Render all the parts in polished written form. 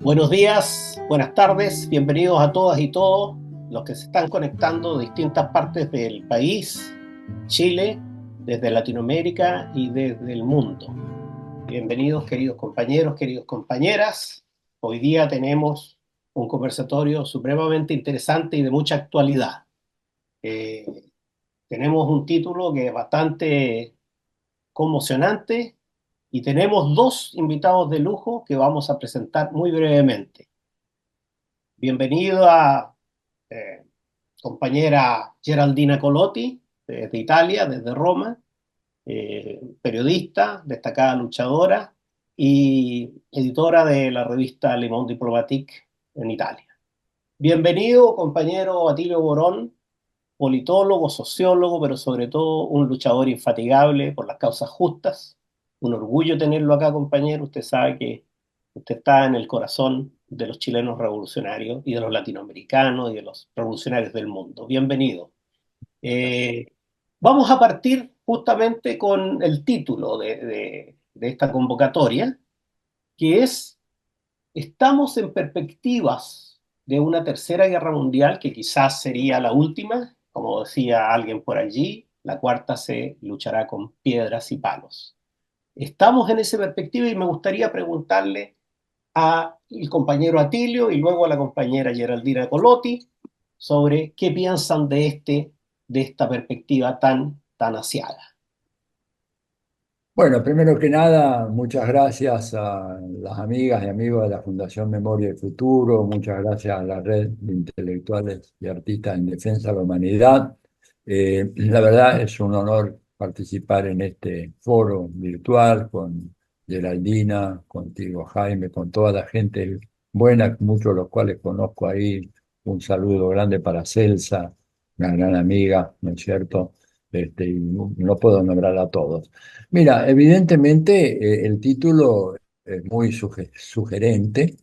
Buenos días, buenas tardes, bienvenidos a todas y todos los que se están conectando de distintas partes del país, Chile, desde Latinoamérica y desde el mundo. Bienvenidos, queridos compañeros, queridas compañeras. Hoy día tenemos un conversatorio supremamente interesante y de mucha actualidad. Eh, Tenemos un título que es bastante conmocionante y tenemos dos invitados de lujo que vamos a presentar muy brevemente. Bienvenido a eh, compañera Geraldina Colotti, desde Italia, desde Roma, periodista, destacada luchadora y editora de la revista Le Monde Diplomatique en Italia. Bienvenido, compañero Atilio Borón, politólogo, sociólogo, pero sobre todo un luchador infatigable por las causas justas. Un orgullo tenerlo acá, compañero. Usted sabe que usted está en el corazón de los chilenos revolucionarios y de los latinoamericanos y de los revolucionarios del mundo. Bienvenido. Eh, Vamos a partir justamente con el título de esta convocatoria, que es ¿Estamos en perspectivas de una tercera guerra mundial que quizás sería la última? Como decía alguien por allí, la cuarta se luchará con piedras y palos. Estamos en esa perspectiva y me gustaría preguntarle al compañero Atilio y luego a la compañera Geraldina Colotti sobre qué piensan de esta perspectiva tan asiaga. Bueno, primero que nada, muchas gracias a las amigas y amigos de la Fundación Memoria y Futuro, muchas gracias a la red de intelectuales y artistas en defensa de la humanidad. La verdad es un honor participar en este foro virtual con Geraldina, contigo Jaime, con toda la gente buena, muchos de los cuales conozco ahí. Un saludo grande para Celsa, una gran amiga, ¿no es cierto? Y no puedo nombrar a todos. Mira, evidentemente el título es muy sugerente,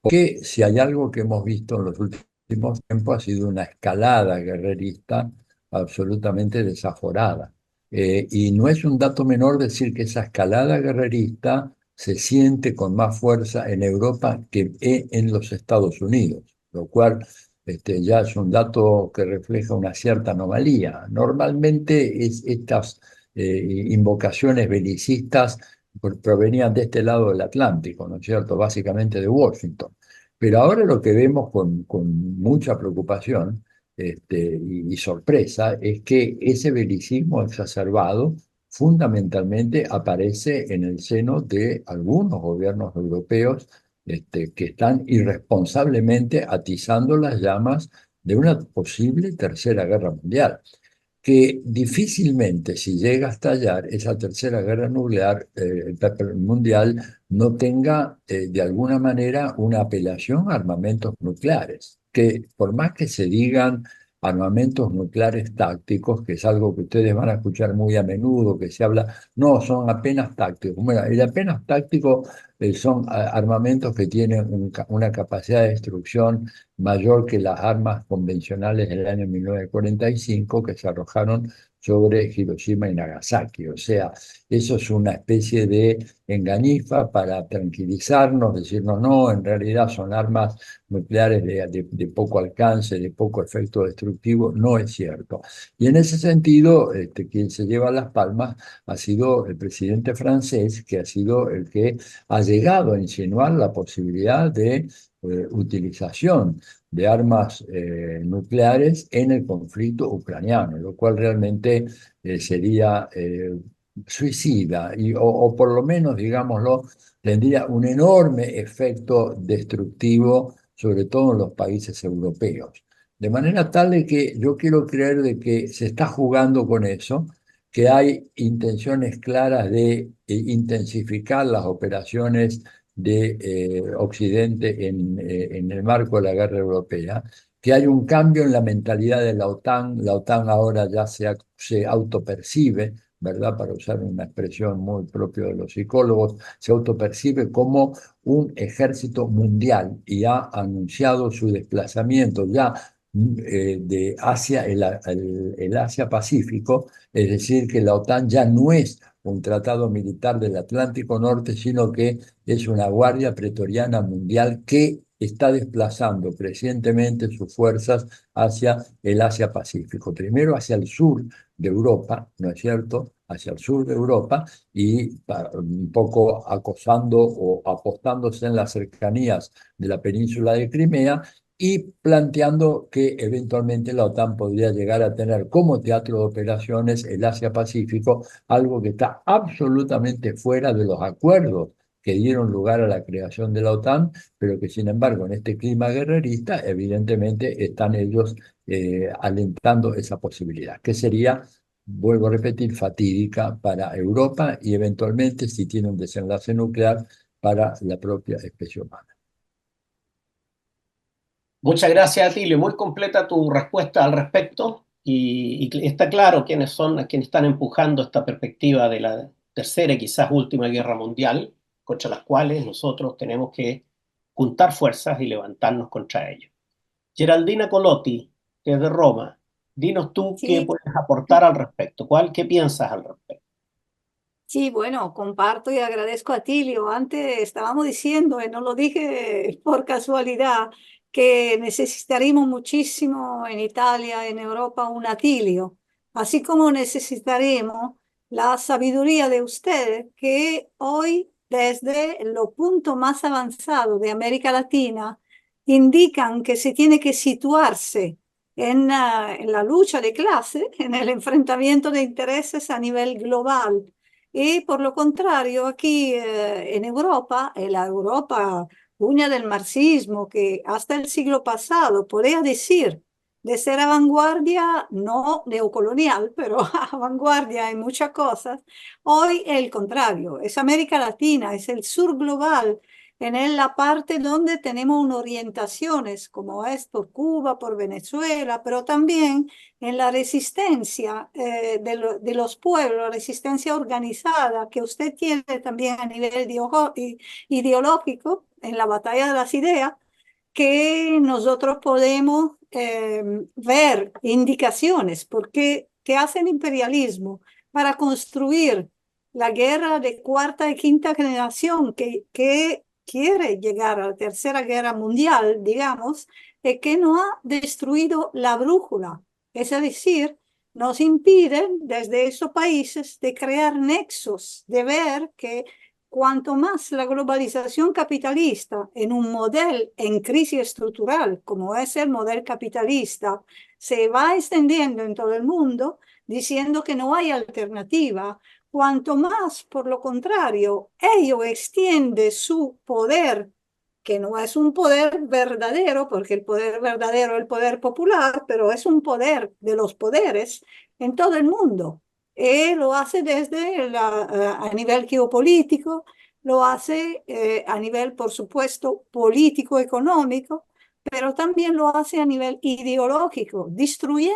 porque si hay algo que hemos visto en los últimos tiempos ha sido una escalada guerrerista absolutamente desaforada. Y no es un dato menor decir que esa escalada guerrerista se siente con más fuerza en Europa que en los Estados Unidos, lo cual ya es un dato que refleja una cierta anomalía. Normalmente estas invocaciones belicistas provenían de este lado del Atlántico, ¿no es cierto? Básicamente de Washington. Pero ahora lo que vemos con mucha preocupación y sorpresa es que ese belicismo exacerbado fundamentalmente aparece en el seno de algunos gobiernos europeos que están irresponsablemente atizando las llamas de una posible tercera guerra mundial que difícilmente, si llega a estallar esa tercera guerra mundial, no tenga de alguna manera una apelación a armamentos nucleares, que por más que se digan armamentos nucleares tácticos, que es algo que ustedes van a escuchar muy a menudo, que se habla, no, son apenas tácticos. Bueno, el apenas táctico son armamentos que tienen una capacidad de destrucción mayor que las armas convencionales del año 1945 que se arrojaron sobre Hiroshima y Nagasaki. O sea, eso es una especie de engañifa para tranquilizarnos, decirnos, no, en realidad son armas nucleares de poco alcance, de poco efecto destructivo. No es cierto. Y en ese sentido, quien se lleva las palmas ha sido el presidente francés, que ha sido el que ha llegado a insinuar la posibilidad de utilización de armas nucleares en el conflicto ucraniano, lo cual realmente sería suicida o por lo menos, digámoslo, tendría un enorme efecto destructivo, sobre todo en los países europeos. De manera tal de que yo quiero creer de que se está jugando con eso, que hay intenciones claras de intensificar las operaciones de Occidente en el marco de la guerra europea, que hay un cambio en la mentalidad de la OTAN ahora ya se autopercibe, ¿verdad? Para usar una expresión muy propia de los psicólogos, se autopercibe como un ejército mundial y ha anunciado su desplazamiento ya de Asia, el Asia-Pacífico, es decir, que la OTAN ya no es un tratado militar del Atlántico Norte, sino que es una guardia pretoriana mundial que está desplazando crecientemente sus fuerzas hacia el Asia-Pacífico. Primero hacia el sur de Europa, ¿no es cierto? Hacia el sur de Europa y un poco acosando o apostándose en las cercanías de la península de Crimea y planteando que eventualmente la OTAN podría llegar a tener como teatro de operaciones el Asia-Pacífico, algo que está absolutamente fuera de los acuerdos que dieron lugar a la creación de la OTAN, pero que sin embargo en este clima guerrerista evidentemente están ellos alentando esa posibilidad, que sería, vuelvo a repetir, fatídica para Europa y eventualmente, si tiene un desenlace nuclear, para la propia especie humana. Muchas gracias, Atilio. Muy completa tu respuesta al respecto y está claro quiénes son quienes están empujando esta perspectiva de la tercera y quizás última guerra mundial, contra las cuales nosotros tenemos que juntar fuerzas y levantarnos contra ellos. Geraldina Colotti, desde Roma, dinos tú qué Sí, puedes aportar al respecto. ¿Qué piensas al respecto? sí, bueno, comparto y agradezco a Tilio. Antes estábamos diciendo, y no lo dije por casualidad, que necesitaremos muchísimo en Italia, en Europa, un Atilio, así como necesitaremos la sabiduría de ustedes, que hoy, desde los puntos más avanzados de América Latina, indican que se tiene que situarse en la lucha de clase, en el enfrentamiento de intereses a nivel global. Y por lo contrario, aquí en Europa, en la Europa uña del marxismo, que hasta el siglo pasado podría decir de ser a vanguardia, no neocolonial, pero a vanguardia en muchas cosas, hoy el contrario, es América Latina, es el sur global, la parte donde tenemos unas orientaciones, como es por Cuba, por Venezuela, pero también en la resistencia de los pueblos, la resistencia organizada que usted tiene también a nivel ideológico en la batalla de las ideas, que nosotros podemos ver indicaciones, porque que hace el imperialismo para construir la guerra de cuarta y quinta generación que quiere llegar a la tercera guerra mundial, digamos, que no ha destruido la brújula, es decir, nos impiden desde esos países de crear nexos, de ver que cuanto más la globalización capitalista en un modelo en crisis estructural, como es el modelo capitalista, se va extendiendo en todo el mundo, diciendo que no hay alternativa, cuanto más, por lo contrario, ello extiende su poder, que no es un poder verdadero, porque el poder verdadero es el poder popular, pero es un poder de los poderes en todo el mundo. Lo hace desde a nivel geopolítico, lo hace a nivel, por supuesto, político-económico, pero también lo hace a nivel ideológico, destruye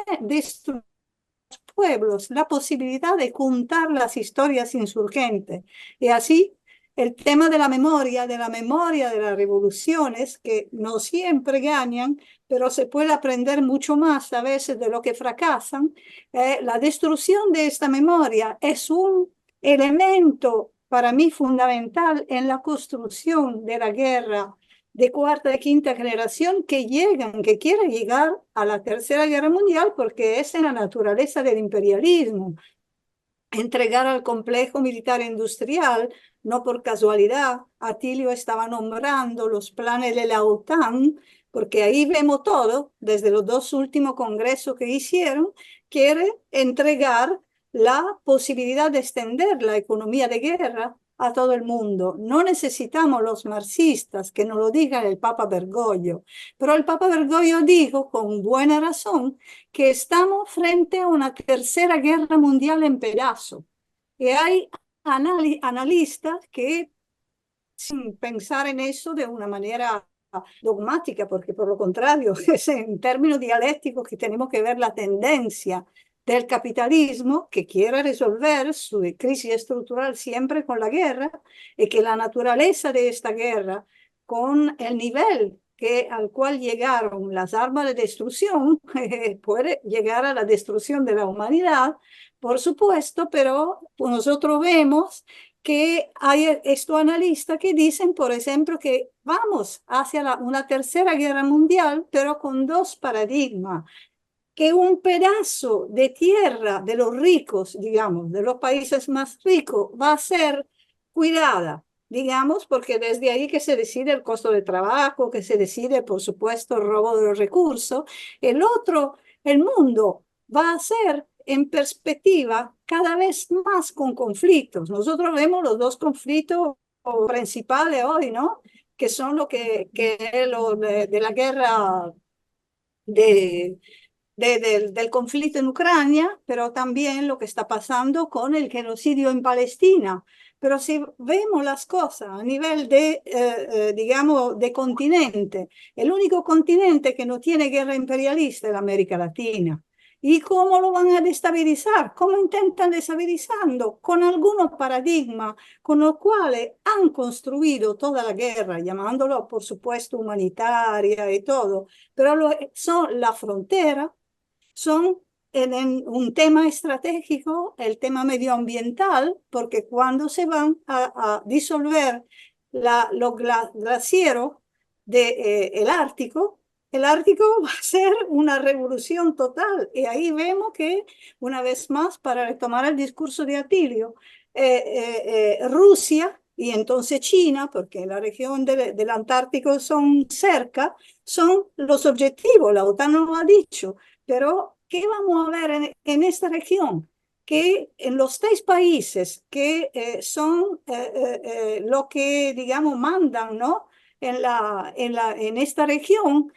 pueblos la posibilidad de contar las historias insurgentes. Y así el tema de la memoria de las revoluciones, que no siempre ganan, pero se puede aprender mucho más a veces de lo que fracasan. La destrucción de esta memoria es un elemento para mí fundamental en la construcción de la guerra de cuarta y quinta generación que quieren llegar a la tercera guerra mundial, porque es en la naturaleza del imperialismo entregar al complejo militar industrial. No por casualidad, Atilio estaba nombrando los planes de la OTAN, porque ahí vemos todo, desde los dos últimos congresos que hicieron, quiere entregar la posibilidad de extender la economía de guerra a todo el mundo. No necesitamos los marxistas que nos lo diga el Papa Bergoglio, pero el Papa Bergoglio dijo con buena razón que estamos frente a una tercera guerra mundial en pedazos. Y hay analistas que, sin pensar en eso de una manera dogmática, porque por lo contrario, es en términos dialécticos que tenemos que ver la tendencia del capitalismo que quiere resolver su crisis estructural siempre con la guerra, y que la naturaleza de esta guerra, con el nivel al cual llegaron las armas de destrucción, puede llegar a la destrucción de la humanidad, por supuesto, pero nosotros vemos que hay estos analistas que dicen, por ejemplo, que vamos hacia una tercera guerra mundial, pero con dos paradigmas, que un pedazo de tierra de los ricos, digamos, de los países más ricos, va a ser cuidada, digamos, porque desde ahí que se decide el costo de trabajo, que se decide, por supuesto, el robo de los recursos. El otro, el mundo, va a ser en perspectiva cada vez más con conflictos. Nosotros vemos los dos conflictos principales hoy, ¿no? Que son lo que es lo de la guerra de del conflicto en Ucrania, pero también lo que está pasando con el genocidio en Palestina. Pero si vemos las cosas a nivel de, digamos, de continente, el único continente que no tiene guerra imperialista es la América Latina. ¿Y cómo lo van a destabilizar? ¿Cómo intentan destabilizando? Con algunos paradigmas con los cuales han construido toda la guerra, llamándolo, por supuesto, humanitaria y todo, pero son la frontera, son en un tema estratégico, el tema medioambiental, porque cuando se van a disolver los glacieros del Ártico, el Ártico va a ser una revolución total. Y ahí vemos que, una vez más, para retomar el discurso de Atilio, Rusia y entonces China, porque la región del Antártico son cerca, son los objetivos. La OTAN no lo ha dicho, pero ¿qué vamos a ver en esta región? Que en los tres países que son lo que, digamos, mandan, ¿no? En esta región,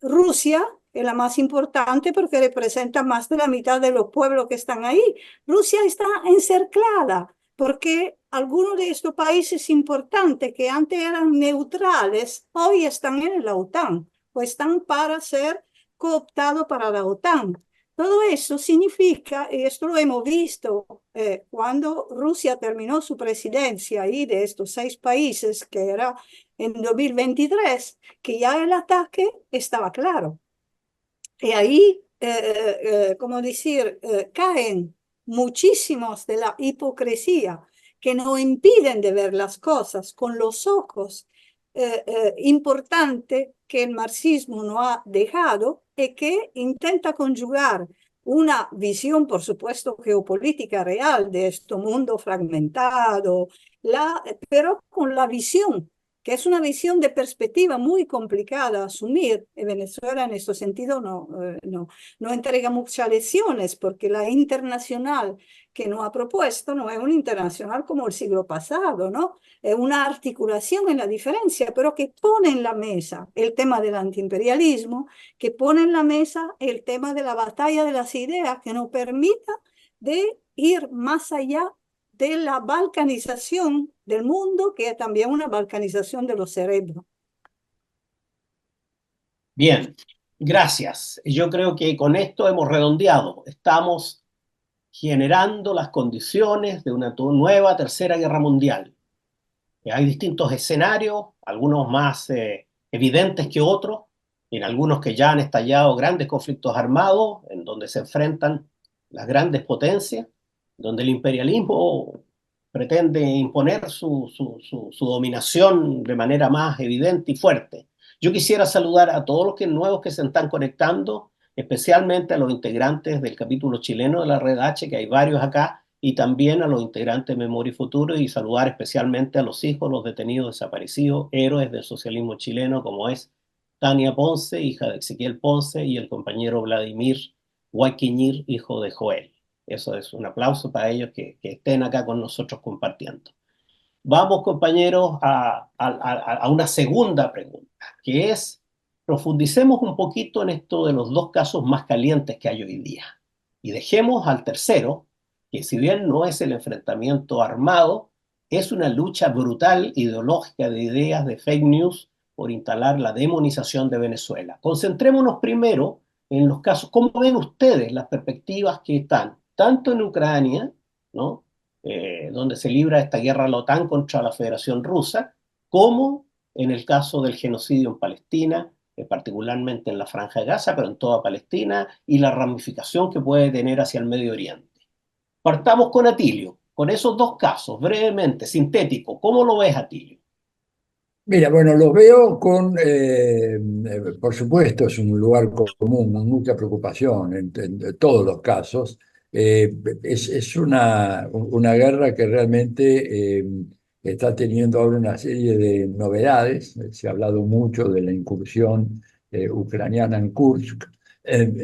Rusia es la más importante porque representa más de la mitad de los pueblos que están ahí. Rusia está encerclada porque algunos de estos países importantes que antes eran neutrales, hoy están en la OTAN o están para ser cooptado para la OTAN. Todo eso significa, y esto lo hemos visto cuando Rusia terminó su presidencia ahí de estos 6 países, que era en 2023, que ya el ataque estaba claro. Y ahí, como decir, caen muchísimos de la hipocresía que nos impiden de ver las cosas con los ojos importante que el marxismo nos ha dejado y que intenta conjugar una visión, por supuesto, geopolítica real de este mundo fragmentado, pero con la visión que es una visión de perspectiva muy complicada a asumir. Venezuela en este sentido no entrega muchas lecciones, porque la internacional que nos ha propuesto no es una internacional como el siglo pasado, ¿no? Es una articulación en la diferencia, pero que pone en la mesa el tema del antiimperialismo, que pone en la mesa el tema de la batalla de las ideas, que nos permita de ir más allá de la balcanización del mundo, que es también una balcanización de los cerebros. Bien, gracias. Yo creo que con esto hemos redondeado. Estamos generando las condiciones de una nueva tercera guerra mundial. Hay distintos escenarios, algunos más evidentes que otros, en algunos que ya han estallado grandes conflictos armados, en donde se enfrentan las grandes potencias, donde el imperialismo pretende imponer su dominación de manera más evidente y fuerte. Yo quisiera saludar a todos los nuevos que se están conectando, especialmente a los integrantes del capítulo chileno de la Red H, que hay varios acá, y también a los integrantes de Memoria y Futuro, y saludar especialmente a los hijos, los detenidos desaparecidos, héroes del socialismo chileno, como es Tania Ponce, hija de Ezequiel Ponce, y el compañero Vladimir Guayquiñir, hijo de Joel. Eso es un aplauso para ellos que estén acá con nosotros compartiendo. Vamos, compañeros, a una segunda pregunta, que es, profundicemos un poquito en esto de los dos casos más calientes que hay hoy día, y dejemos al tercero, que si bien no es el enfrentamiento armado, es una lucha brutal ideológica de ideas de fake news por instalar la demonización de Venezuela. Concentrémonos primero en los casos, ¿cómo ven ustedes las perspectivas que están tanto en Ucrania, ¿no? Donde se libra esta guerra de la OTAN contra la Federación Rusa, como en el caso del genocidio en Palestina, particularmente en la Franja de Gaza, pero en toda Palestina, y la ramificación que puede tener hacia el Medio Oriente? Partamos con Atilio, con esos dos casos, brevemente, sintético. ¿Cómo lo ves, Atilio? Mira, bueno, los veo por supuesto, es un lugar común, mucha preocupación en todos los casos. Es una guerra que realmente está teniendo ahora una serie de novedades. Se ha hablado mucho de la incursión ucraniana en Kursk.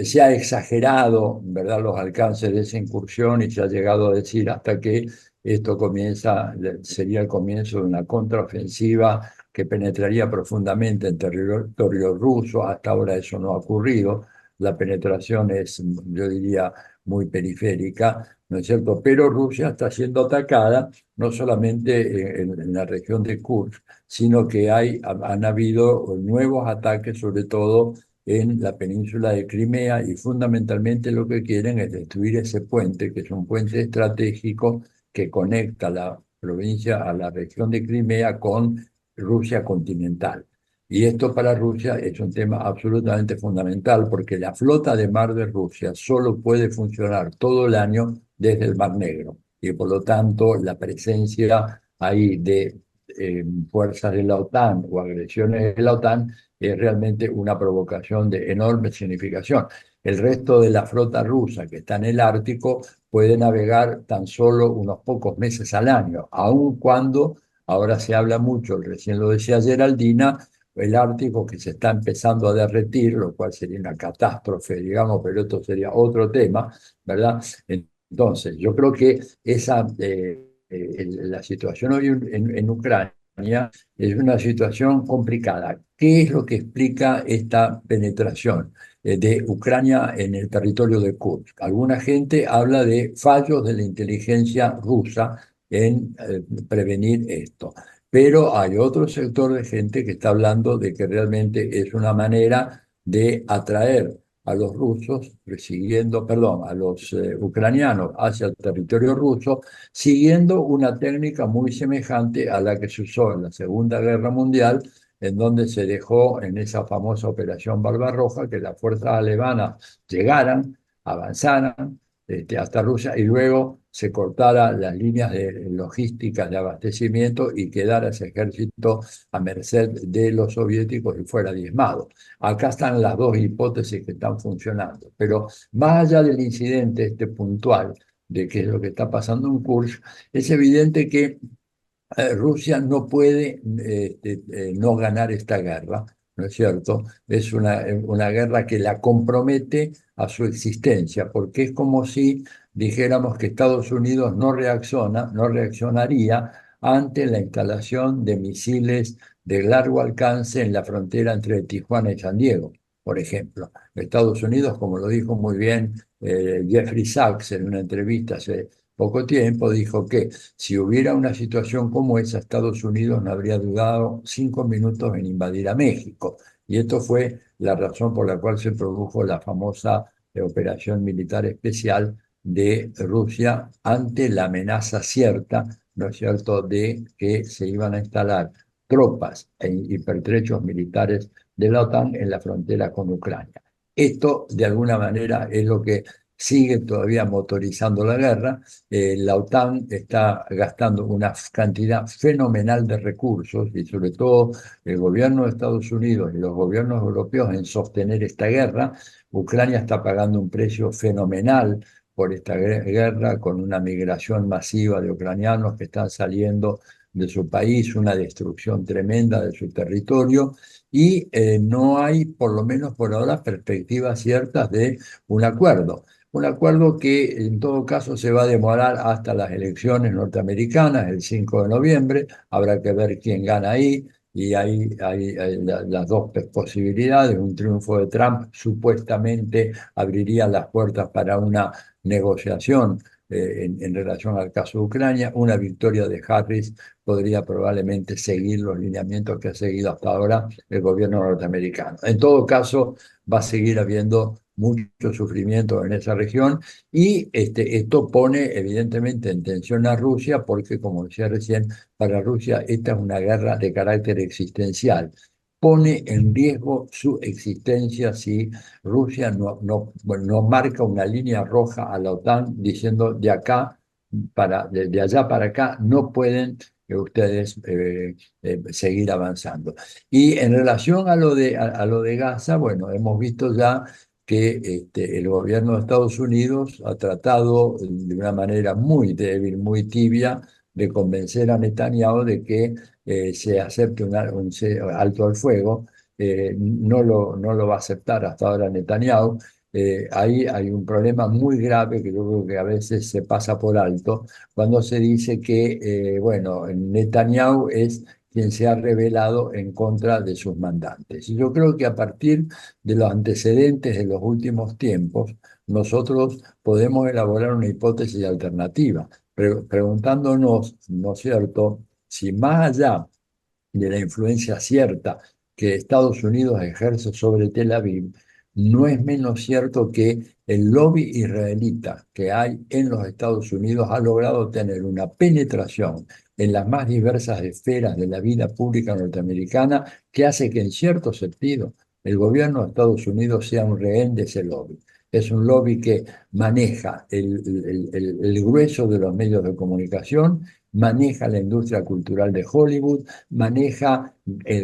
Se ha exagerado, ¿verdad?, los alcances de esa incursión y se ha llegado a decir hasta que esto sería el comienzo de una contraofensiva que penetraría profundamente en territorio ruso. Hasta ahora eso no ha ocurrido. La penetración es, yo diría, muy periférica, ¿no es cierto? Pero Rusia está siendo atacada no solamente en la región de Kursk, sino que han habido nuevos ataques, sobre todo en la península de Crimea, y fundamentalmente lo que quieren es destruir ese puente, que es un puente estratégico que conecta la provincia a la región de Crimea con Rusia continental. Y esto para Rusia es un tema absolutamente fundamental porque la flota de mar de Rusia solo puede funcionar todo el año desde el Mar Negro. Y por lo tanto la presencia ahí de fuerzas de la OTAN o agresiones de la OTAN es realmente una provocación de enorme significación. El resto de la flota rusa que está en el Ártico puede navegar tan solo unos pocos meses al año, aun cuando ahora se habla mucho, recién lo decía Geraldina, el Ártico que se está empezando a derretir, lo cual sería una catástrofe, digamos, pero esto sería otro tema, ¿verdad? Entonces, yo creo que la situación hoy en Ucrania es una situación complicada. ¿Qué es lo que explica esta penetración de Ucrania en el territorio de Kursk? Alguna gente habla de fallos de la inteligencia rusa en prevenir esto. Pero hay otro sector de gente que está hablando de que realmente es una manera de atraer a los rusos, perdón, a los ucranianos hacia el territorio ruso, siguiendo una técnica muy semejante a la que se usó en la Segunda Guerra Mundial, en donde se dejó en esa famosa Operación Barbarroja que las fuerzas alemanas llegaran, avanzaran, hasta Rusia y luego se cortara las líneas de logísticas de abastecimiento y quedara ese ejército a merced de los soviéticos y fuera diezmado. Acá están las dos hipótesis que están funcionando, pero más allá del incidente puntual de qué es lo que está pasando en Kursk, es evidente que Rusia no puede no ganar esta guerra, ¿no es cierto? Es una guerra que la compromete a su existencia, porque es como si dijéramos que Estados Unidos no reaccionaría ante la instalación de misiles de largo alcance en la frontera entre Tijuana y San Diego, por ejemplo. Estados Unidos, como lo dijo muy bien Jeffrey Sachs en una entrevista hace poco tiempo, dijo que si hubiera una situación como esa, Estados Unidos no habría dudado 5 minutos en invadir a México. Y esto fue la razón por la cual se produjo la famosa operación militar especial de Rusia ante la amenaza cierta, ¿no es cierto?, de que se iban a instalar tropas y pertrechos militares de la OTAN en la frontera con Ucrania. Esto, de alguna manera, es lo que sigue todavía motorizando la guerra. La OTAN está gastando una cantidad fenomenal de recursos y sobre todo el gobierno de Estados Unidos y los gobiernos europeos en sostener esta guerra. Ucrania está pagando un precio fenomenal por esta guerra, con una migración masiva de ucranianos que están saliendo de su país, una destrucción tremenda de su territorio y no hay, por lo menos por ahora, perspectivas ciertas de un acuerdo. Un acuerdo que en todo caso se va a demorar hasta las elecciones norteamericanas, el 5 de noviembre. Habrá que ver quién gana ahí. Y hay las dos posibilidades. Un triunfo de Trump supuestamente abriría las puertas para una negociación en relación al caso de Ucrania. Una victoria de Harris podría probablemente seguir los lineamientos que ha seguido hasta ahora el gobierno norteamericano. En todo caso, va a seguir habiendo mucho sufrimiento en esa región y esto pone evidentemente en tensión a Rusia porque, como decía recién, para Rusia esta es una guerra de carácter existencial. pone en riesgo su existencia si Rusia no marca una línea roja a la OTAN diciendo de allá para acá no pueden ustedes seguir avanzando. Y en relación a lo de Gaza, bueno, hemos visto ya que el gobierno de Estados Unidos ha tratado de una manera muy débil, muy tibia, de convencer a Netanyahu de que se acepte un alto al fuego. No lo va a aceptar hasta ahora Netanyahu. Ahí hay un problema muy grave que yo creo que a veces se pasa por alto cuando se dice que, bueno, Netanyahu es quien se ha rebelado en contra de sus mandantes. Y yo creo que a partir de los antecedentes de los últimos tiempos, nosotros podemos elaborar una hipótesis alternativa, preguntándonos, ¿no es cierto?, si más allá de la influencia cierta que Estados Unidos ejerce sobre Tel Aviv, no es menos cierto que el lobby israelita que hay en los Estados Unidos ha logrado tener una penetración en las más diversas esferas de la vida pública norteamericana que hace que en cierto sentido el gobierno de Estados Unidos sea un rehén de ese lobby. Es un lobby que maneja el grueso de los medios de comunicación, maneja la industria cultural de Hollywood, maneja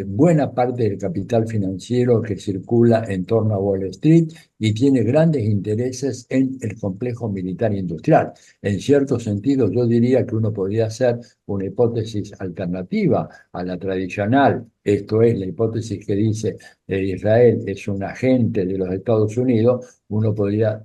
buena parte del capital financiero que circula en torno a Wall Street y tiene grandes intereses en el complejo militar industrial. En cierto sentido, yo diría que uno podría hacer una hipótesis alternativa a la tradicional, esto es la hipótesis que dice Israel es un agente de los Estados Unidos. Uno podría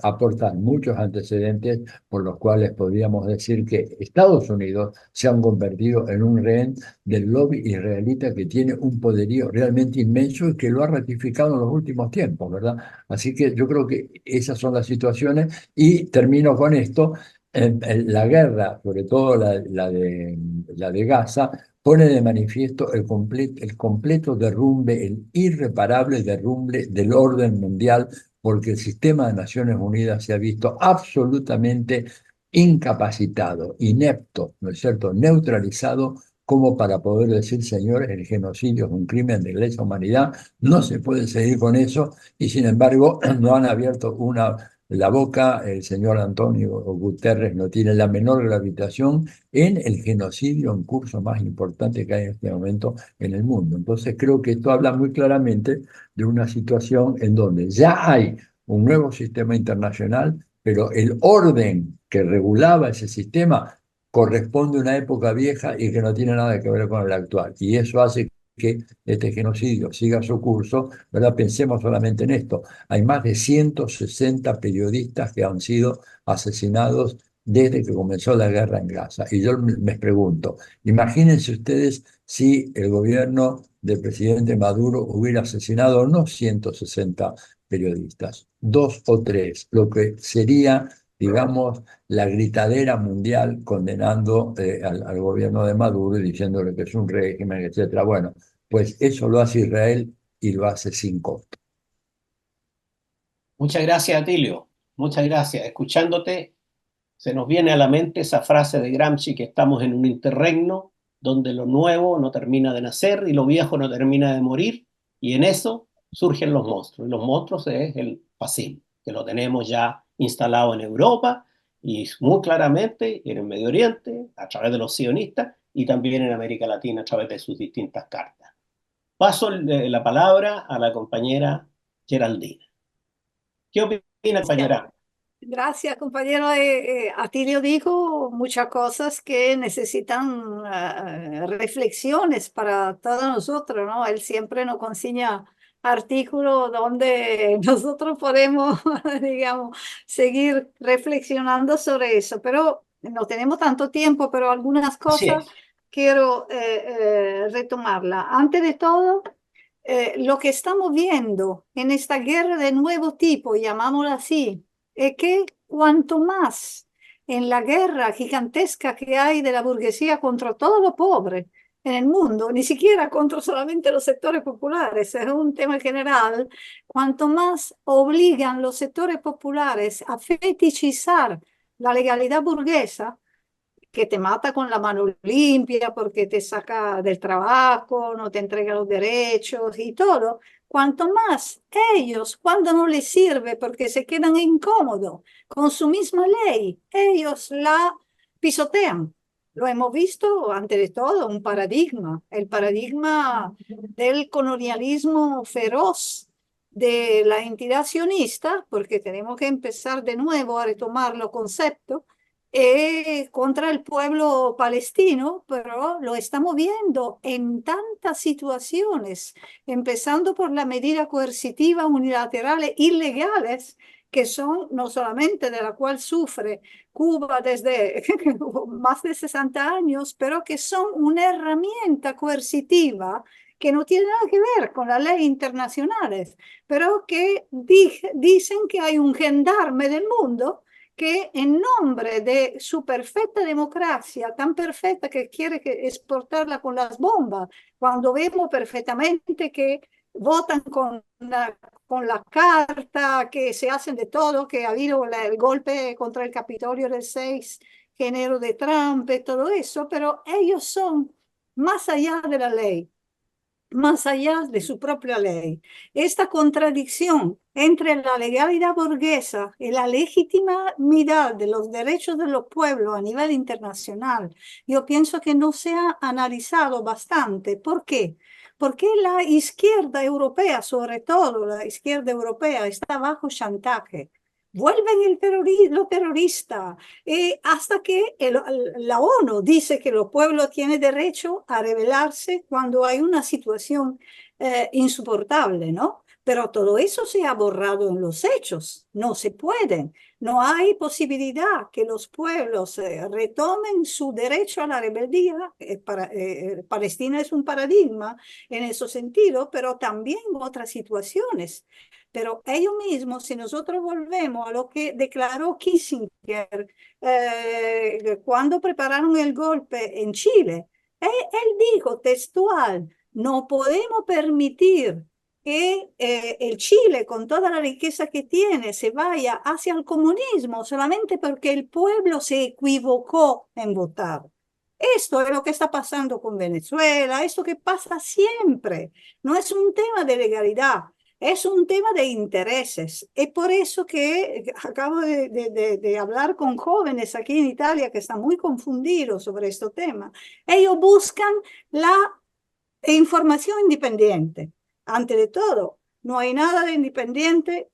aportar muchos antecedentes por los cuales podríamos decir que Estados Unidos se han convertido en un rehén del lobby israelita que tiene un poderío realmente inmenso y que lo ha ratificado en los últimos tiempos, ¿verdad? Así que yo creo que esas son las situaciones y termino con esto. La guerra, sobre todo la de Gaza, pone de manifiesto el completo derrumbe, el irreparable derrumbe del orden mundial, porque el sistema de Naciones Unidas se ha visto absolutamente incapacitado, inepto, ¿no es cierto?, neutralizado, como para poder decir, señores, el genocidio es un crimen de lesa humanidad, no se puede seguir con eso, y sin embargo no han abierto la boca. El señor Antonio Guterres no tiene la menor gravitación en el genocidio en curso más importante que hay en este momento en el mundo. Entonces creo que esto habla muy claramente de una situación en donde ya hay un nuevo sistema internacional, pero el orden que regulaba ese sistema corresponde a una época vieja y que no tiene nada que ver con el actual. Y eso hace que este genocidio siga su curso, ¿verdad? Pensemos solamente en esto. Hay más de 160 periodistas que han sido asesinados desde que comenzó la guerra en Gaza. Y yo me pregunto, imagínense ustedes si el gobierno del presidente Maduro hubiera asesinado no 160 periodistas, 2 o 3, lo que sería, digamos, la gritadera mundial condenando al gobierno de Maduro y diciéndole que es un régimen, etcétera. Bueno, pues eso lo hace Israel y lo hace sin costo. Muchas gracias, Atilio. Muchas gracias. Escuchándote, se nos viene a la mente esa frase de Gramsci que estamos en un interregno donde lo nuevo no termina de nacer y lo viejo no termina de morir, y en eso surgen los monstruos. Y los monstruos es el fascismo, que lo tenemos ya instalado en Europa y muy claramente en el Medio Oriente, a través de los sionistas, y también en América Latina a través de sus distintas cartas. Paso la palabra a la compañera Geraldina. ¿Qué opina, compañera? Gracias, compañero. Atilio dijo muchas cosas que necesitan reflexiones para todos nosotros, ¿no? Él siempre nos consigna artículos donde nosotros podemos, digamos, seguir reflexionando sobre eso, pero no tenemos tanto tiempo, pero algunas Así cosas es. quiero retomarla. Antes de todo, lo que estamos viendo en esta guerra de nuevo tipo, llamámosla así, es que cuanto más en la guerra gigantesca que hay de la burguesía contra todo lo pobre en el mundo, ni siquiera contra solamente los sectores populares, es un tema general, cuanto más obligan los sectores populares a fetichizar la legalidad burguesa, que te mata con la mano limpia porque te saca del trabajo, no te entrega los derechos y todo. Cuanto más ellos, cuando no les sirve porque se quedan incómodos con su misma ley, ellos la pisotean. Lo hemos visto, ante de todo, un paradigma, el paradigma del colonialismo feroz de la entidad sionista, porque tenemos que empezar de nuevo a retomar los conceptos, contra el pueblo palestino, pero lo estamos viendo en tantas situaciones, empezando por la medida coercitiva unilaterales ilegales, que son no solamente de la cual sufre Cuba desde más de 60 años, pero que son una herramienta coercitiva que no tiene nada que ver con las leyes internacionales, pero que dicen que hay un gendarme del mundo que en nombre de su perfecta democracia, tan perfecta que quiere exportarla con las bombas, cuando vemos perfectamente que votan con la carta, que se hacen de todo, que ha habido el golpe contra el Capitolio del 6 de enero de Trump y todo eso, pero ellos son más allá de la ley, más allá de su propia ley. Esta contradicción entre la legalidad burguesa y la legitimidad de los derechos de los pueblos a nivel internacional, yo pienso que no se ha analizado bastante. ¿Por qué? Porque la izquierda europea, sobre todo la izquierda europea, está bajo chantaje. Vuelven los terroristas, hasta que la ONU dice que los pueblos tienen derecho a rebelarse cuando hay una situación insoportable, ¿no? Pero todo eso se ha borrado en los hechos, no se pueden, no hay posibilidad que los pueblos retomen su derecho a la rebeldía. Palestina es un paradigma en ese sentido, pero también otras situaciones. Pero ellos mismos, si nosotros volvemos a lo que declaró Kissinger cuando prepararon el golpe en Chile, él dijo textual, no podemos permitir que el Chile, con toda la riqueza que tiene, se vaya hacia el comunismo solamente porque el pueblo se equivocó en votar. Esto es lo que está pasando con Venezuela, esto que pasa siempre. No es un tema de legalidad, es un tema de intereses. Es por eso que acabo de hablar con jóvenes aquí en Italia que están muy confundidos sobre este tema. Ellos buscan la información independiente. Ante de todo, no hay nada de independiente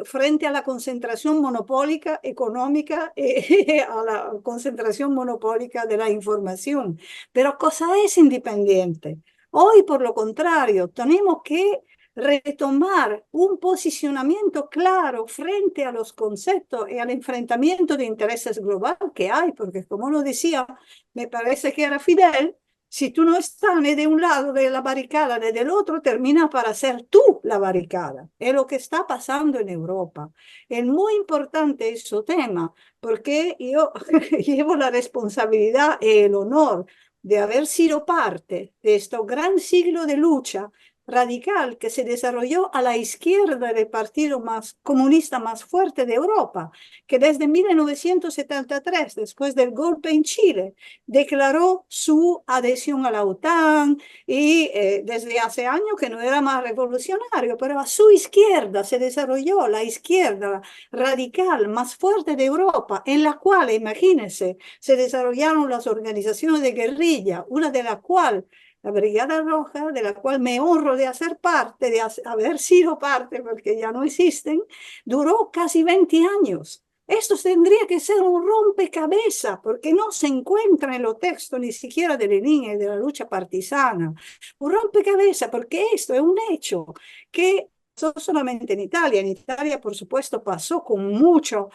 frente a la concentración monopólica económica, a la concentración monopólica de la información. Pero cosa es independiente. Hoy, por lo contrario, tenemos que retomar un posicionamiento claro frente a los conceptos y al enfrentamiento de intereses global que hay, porque como lo decía, me parece que era Fidel, si tú no estás ni de un lado de la barricada ni del otro, termina para ser tú la barricada. Es lo que está pasando en Europa. Es muy importante ese tema, porque yo llevo la responsabilidad y el honor de haber sido parte de este gran siglo de lucha radical que se desarrolló a la izquierda del partido más comunista más fuerte de Europa, que desde 1973, después del golpe en Chile, declaró su adhesión a la OTAN y desde hace años que no era más revolucionario, pero a su izquierda se desarrolló la izquierda radical más fuerte de Europa, en la cual, imagínense, se desarrollaron las organizaciones de guerrilla, una de las cuales la Brigada Roja, de la cual me honro de hacer parte, de haber sido parte, porque ya no existen, duró casi 20 años. Esto tendría que ser un rompecabezas, porque no se encuentra en los textos ni siquiera de Lenin y de la lucha partisana. Un rompecabezas, porque esto es un hecho que pasó solamente en Italia. En Italia, por supuesto, pasó con mucho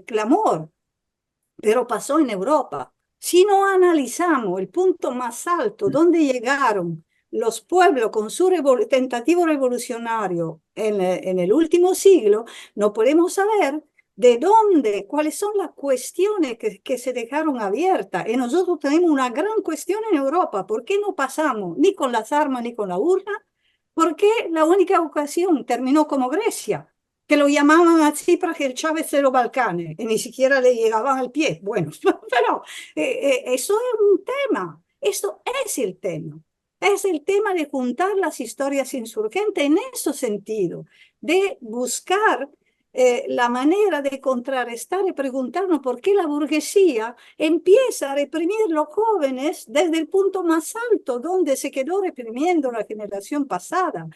clamor, pero pasó en Europa. Si no analizamos el punto más alto, donde llegaron los pueblos con su tentativo revolucionario en el último siglo, no podemos saber de dónde, cuáles son las cuestiones que se dejaron abiertas. Y nosotros tenemos una gran cuestión en Europa. ¿Por qué no pasamos ni con las armas ni con la urna? ¿Por qué la única ocasión terminó como Grecia? que lo llamaban así para que el Chávez de los Balcanes, y ni siquiera le llegaban al pie. Bueno, pero eso es un tema, eso es el tema. Es el tema de juntar las historias insurgentes en ese sentido, de buscar la manera de contrarrestar y preguntarnos por qué la burguesía empieza a reprimir los jóvenes desde el punto más alto, donde se quedó reprimiendo la generación pasada.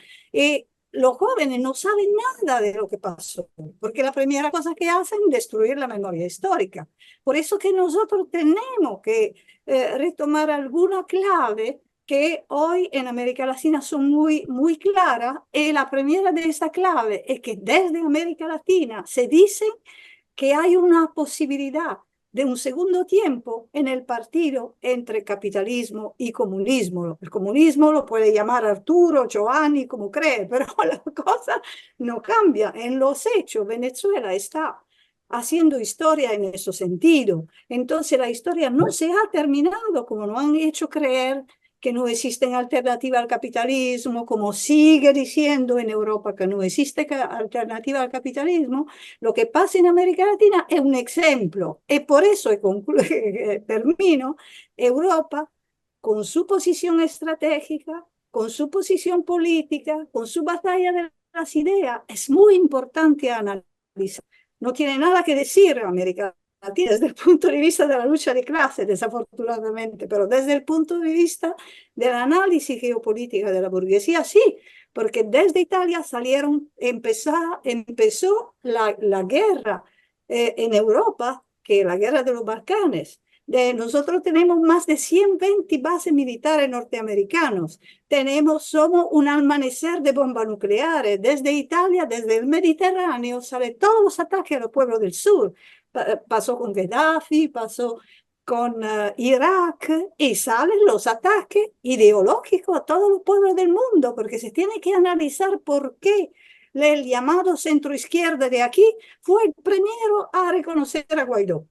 Los jóvenes no saben nada de lo que pasó, porque la primera cosa que hacen es destruir la memoria histórica. Por eso que nosotros tenemos que retomar alguna clave que hoy en América Latina son muy claras, y la primera de esa clave es que desde América Latina se dice que hay una posibilidad de un segundo tiempo en el partido entre capitalismo y comunismo. El comunismo lo puede llamar Arturo, Giovanni, como cree, pero la cosa no cambia. En los hechos, Venezuela está haciendo historia en ese sentido. Entonces la historia no se ha terminado, como nos han hecho creer, que no existen alternativas al capitalismo, como sigue diciendo en Europa que no existe alternativa al capitalismo. Lo que pasa en América Latina es un ejemplo, y por eso termino. Europa, con su posición estratégica, con su posición política, con su batalla de las ideas, es muy importante analizar. No tiene nada que decir América Latina desde el punto de vista de la lucha de clases, desafortunadamente, pero desde el punto de vista del análisis geopolítico de la burguesía, sí, porque desde Italia empezó la guerra en Europa, que la guerra de los Balcanes. Nosotros tenemos más de 120 bases militares norteamericanos. Somos un amanecer de bombas nucleares. Desde Italia, desde el Mediterráneo, salen todos los ataques a los pueblos del sur. Pasó con Gaddafi, pasó con Irak, y salen los ataques ideológicos a todos los pueblos del mundo, porque se tiene que analizar por qué el llamado centro izquierda de aquí fue el primero a reconocer a Guaidó.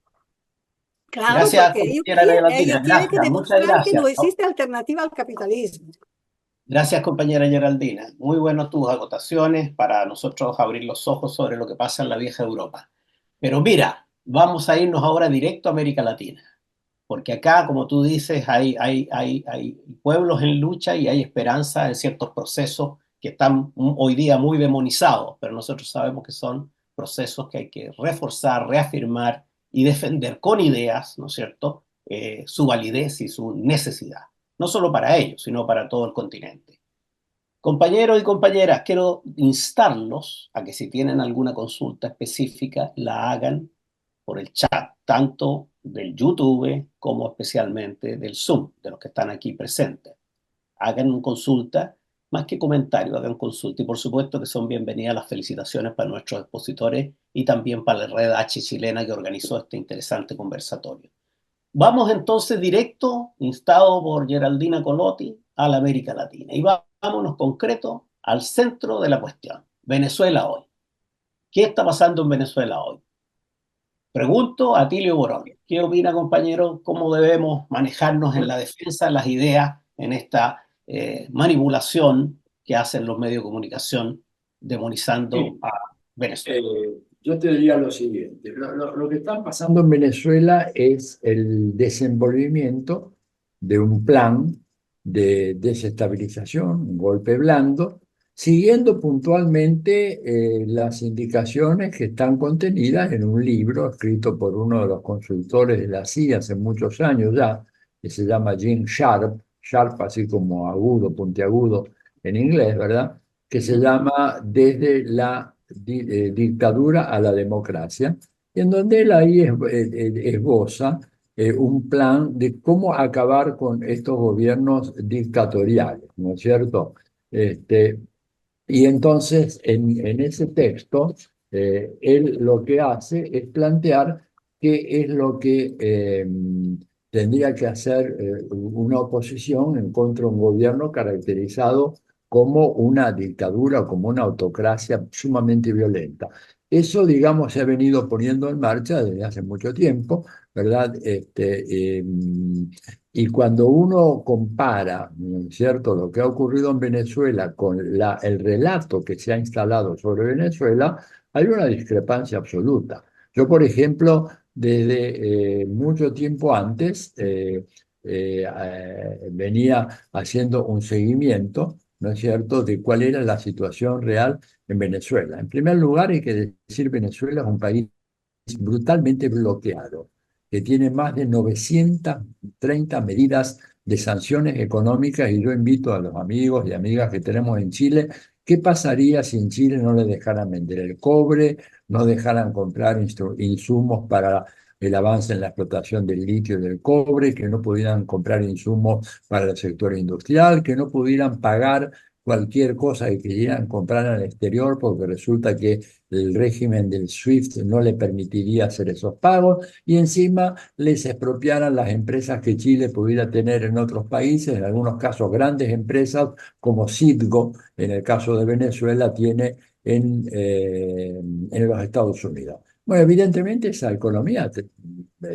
Claro, Gracias, porque compañera ellos Geraldina. tienen que Gracias, muchas demostrar que gracias. no existe alternativa al capitalismo. Gracias, compañera Geraldina. Muy buenas tus agotaciones para nosotros abrir los ojos sobre lo que pasa en la vieja Europa. Pero mira, vamos a irnos ahora directo a América Latina, porque acá, como tú dices, hay pueblos en lucha y hay esperanza en ciertos procesos que están hoy día muy demonizados, pero nosotros sabemos que son procesos que hay que reforzar, reafirmar y defender con ideas, ¿no es cierto?, su validez y su necesidad, no solo para ellos, sino para todo el continente. Compañeros y compañeras, quiero instarlos a que si tienen alguna consulta específica, la hagan por el chat, tanto del YouTube como especialmente del Zoom, de los que están aquí presentes. Hagan consulta, más que comentario, hagan consulta. Y por supuesto que son bienvenidas las felicitaciones para nuestros expositores y también para la Red H chilena que organizó este interesante conversatorio. Vamos entonces directo, instado por Geraldina Colotti, a la América Latina. Y vámonos concreto al centro de la cuestión, Venezuela hoy. ¿Qué está pasando en Venezuela hoy? Pregunto a Atilio Borón, ¿qué opina, compañero? ¿Cómo debemos manejarnos en la defensa de las ideas en esta manipulación que hacen los medios de comunicación demonizando Sí. a Venezuela? Yo te diría lo siguiente, lo que está pasando en Venezuela es el desenvolvimiento de un plan de desestabilización, un golpe blando, siguiendo puntualmente las indicaciones que están contenidas en un libro escrito por uno de los consultores de la CIA hace muchos años ya, que se llama Jim Sharp, Sharp así como agudo, puntiagudo en inglés, ¿verdad? Que se llama Desde la dictadura a la democracia, y en donde él ahí esboza un plan de cómo acabar con estos gobiernos dictatoriales, ¿no es cierto? Y entonces, en ese texto, él lo que hace es plantear qué es lo que tendría que hacer una oposición en contra de un gobierno caracterizado como una dictadura o como una autocracia sumamente violenta. Eso, digamos, se ha venido poniendo en marcha desde hace mucho tiempo, ¿verdad? Y cuando uno compara, ¿no es cierto?, lo que ha ocurrido en Venezuela con el relato que se ha instalado sobre Venezuela, hay una discrepancia absoluta. Yo, por ejemplo, desde mucho tiempo antes venía haciendo un seguimiento, ¿no es cierto?, de cuál era la situación real en Venezuela. En primer lugar, hay que decir, Venezuela es un país brutalmente bloqueado, que tiene más de 930 medidas de sanciones económicas, y yo invito a los amigos y amigas que tenemos en Chile, ¿qué pasaría si en Chile no le dejaran vender el cobre, no dejaran comprar insumos para el avance en la explotación del litio y del cobre, que no pudieran comprar insumos para el sector industrial, que no pudieran pagar cualquier cosa que quisieran comprar al exterior, porque resulta que el régimen del SWIFT no le permitiría hacer esos pagos, y encima les expropiaran las empresas que Chile pudiera tener en otros países, en algunos casos grandes empresas como Citgo, en el caso de Venezuela, tiene en los Estados Unidos. Bueno, evidentemente esa economía,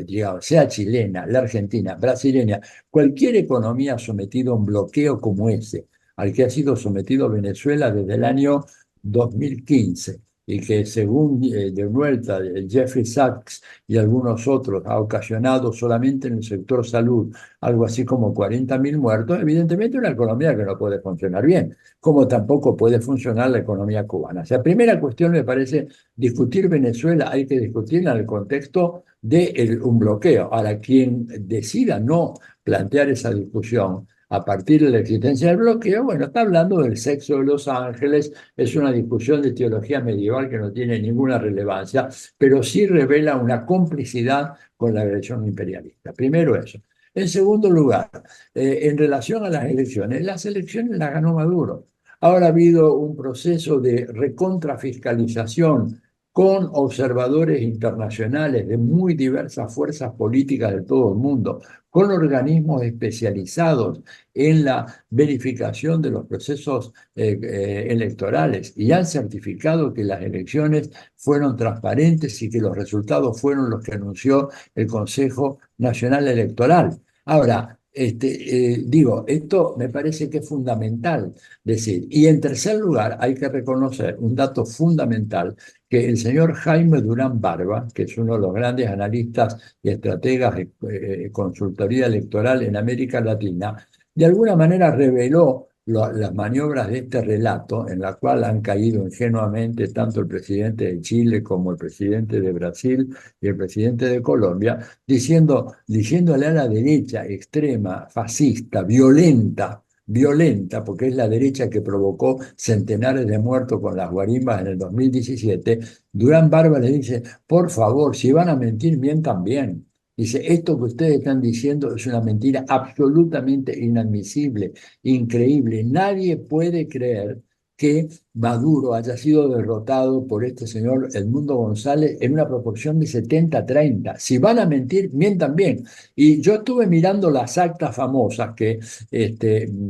digamos, sea chilena, la argentina, brasileña, cualquier economía sometida a un bloqueo como ese, al que ha sido sometido Venezuela desde el año 2015, y que según de vuelta Jeffrey Sachs y algunos otros ha ocasionado solamente en el sector salud algo así como 40.000 muertos, evidentemente una economía que no puede funcionar bien, como tampoco puede funcionar la economía cubana. O sea, primera cuestión, me parece, discutir Venezuela hay que discutirla en el contexto de un bloqueo. Ahora, quien decida no plantear esa discusión a partir de la existencia del bloqueo, bueno, está hablando del sexo de los ángeles, es una discusión de teología medieval que no tiene ninguna relevancia, pero sí revela una complicidad con la agresión imperialista. Primero eso. En segundo lugar, en relación a las elecciones las ganó Maduro. Ahora ha habido un proceso de recontrafiscalización con observadores internacionales de muy diversas fuerzas políticas de todo el mundo, con organismos especializados en la verificación de los procesos electorales, y han certificado que las elecciones fueron transparentes y que los resultados fueron los que anunció el Consejo Nacional Electoral. Ahora, digo, esto me parece que es fundamental decir. Y en tercer lugar, hay que reconocer un dato fundamental, que el señor Jaime Durán Barba, que es uno de los grandes analistas y estrategas de consultoría electoral en América Latina, de alguna manera reveló las maniobras de este relato, en la cual han caído ingenuamente tanto el presidente de Chile como el presidente de Brasil y el presidente de Colombia, diciéndole a la derecha extrema, fascista, violenta, porque es la derecha que provocó centenares de muertos con las guarimbas en el 2017, Durán Barba le dice, por favor, si van a mentir, mientan bien. Dice, esto que ustedes están diciendo es una mentira absolutamente inadmisible, increíble. Nadie puede creer que Maduro haya sido derrotado por este señor Edmundo González en una proporción de 70-30. Si van a mentir, mientan bien. Y yo estuve mirando las actas famosas que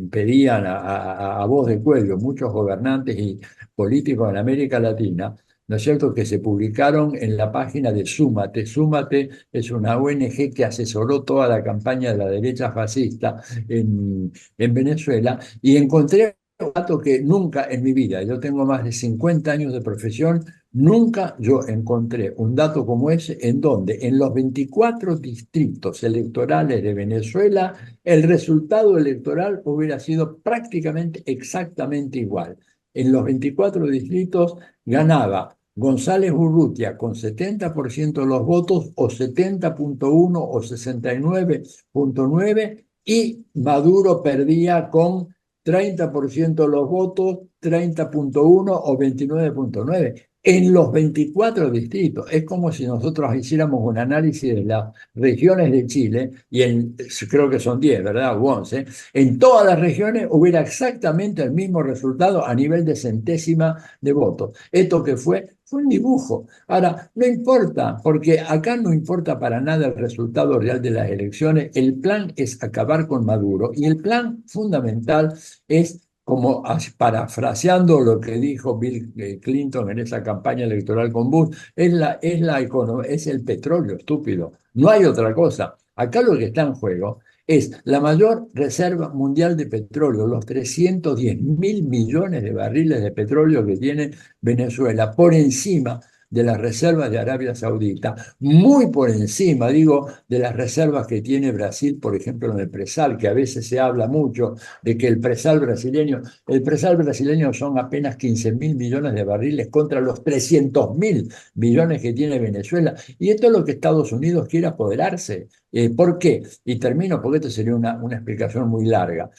pedían a voz de cuello muchos gobernantes y políticos en América Latina, ¿no es cierto?, que se publicaron en la página de Súmate. Súmate es una ONG que asesoró toda la campaña de la derecha fascista en Venezuela, y encontré un dato que nunca en mi vida, yo tengo más de 50 años de profesión, nunca yo encontré un dato como ese, en donde en los 24 distritos electorales de Venezuela el resultado electoral hubiera sido prácticamente exactamente igual. En los 24 distritos ganaba González Urrutia con 70% de los votos, o 70.1 o 69.9, y Maduro perdía con 30% de los votos, 30.1 o 29.9. En los 24 distritos. Es como si nosotros hiciéramos un análisis de las regiones de Chile, y creo que son 10, ¿verdad? O 11. En todas las regiones hubiera exactamente el mismo resultado a nivel de centésima de votos. Esto que fue un dibujo. Ahora, no importa, porque acá no importa para nada el resultado real de las elecciones. El plan es acabar con Maduro, y el plan fundamental es, como parafraseando lo que dijo Bill Clinton en esa campaña electoral con Bush, es el petróleo, estúpido. No hay otra cosa. Acá lo que está en juego es la mayor reserva mundial de petróleo, los 310.000 millones de barriles de petróleo que tiene Venezuela, por encima de las reservas de Arabia Saudita, muy por encima, digo, de las reservas que tiene Brasil, por ejemplo, en el presal, que a veces se habla mucho de que el presal brasileño son apenas 15.000 millones de barriles contra los 300.000 millones que tiene Venezuela. Y esto es lo que Estados Unidos quiere apoderarse. ¿Por qué? Y termino porque esto sería una explicación muy larga.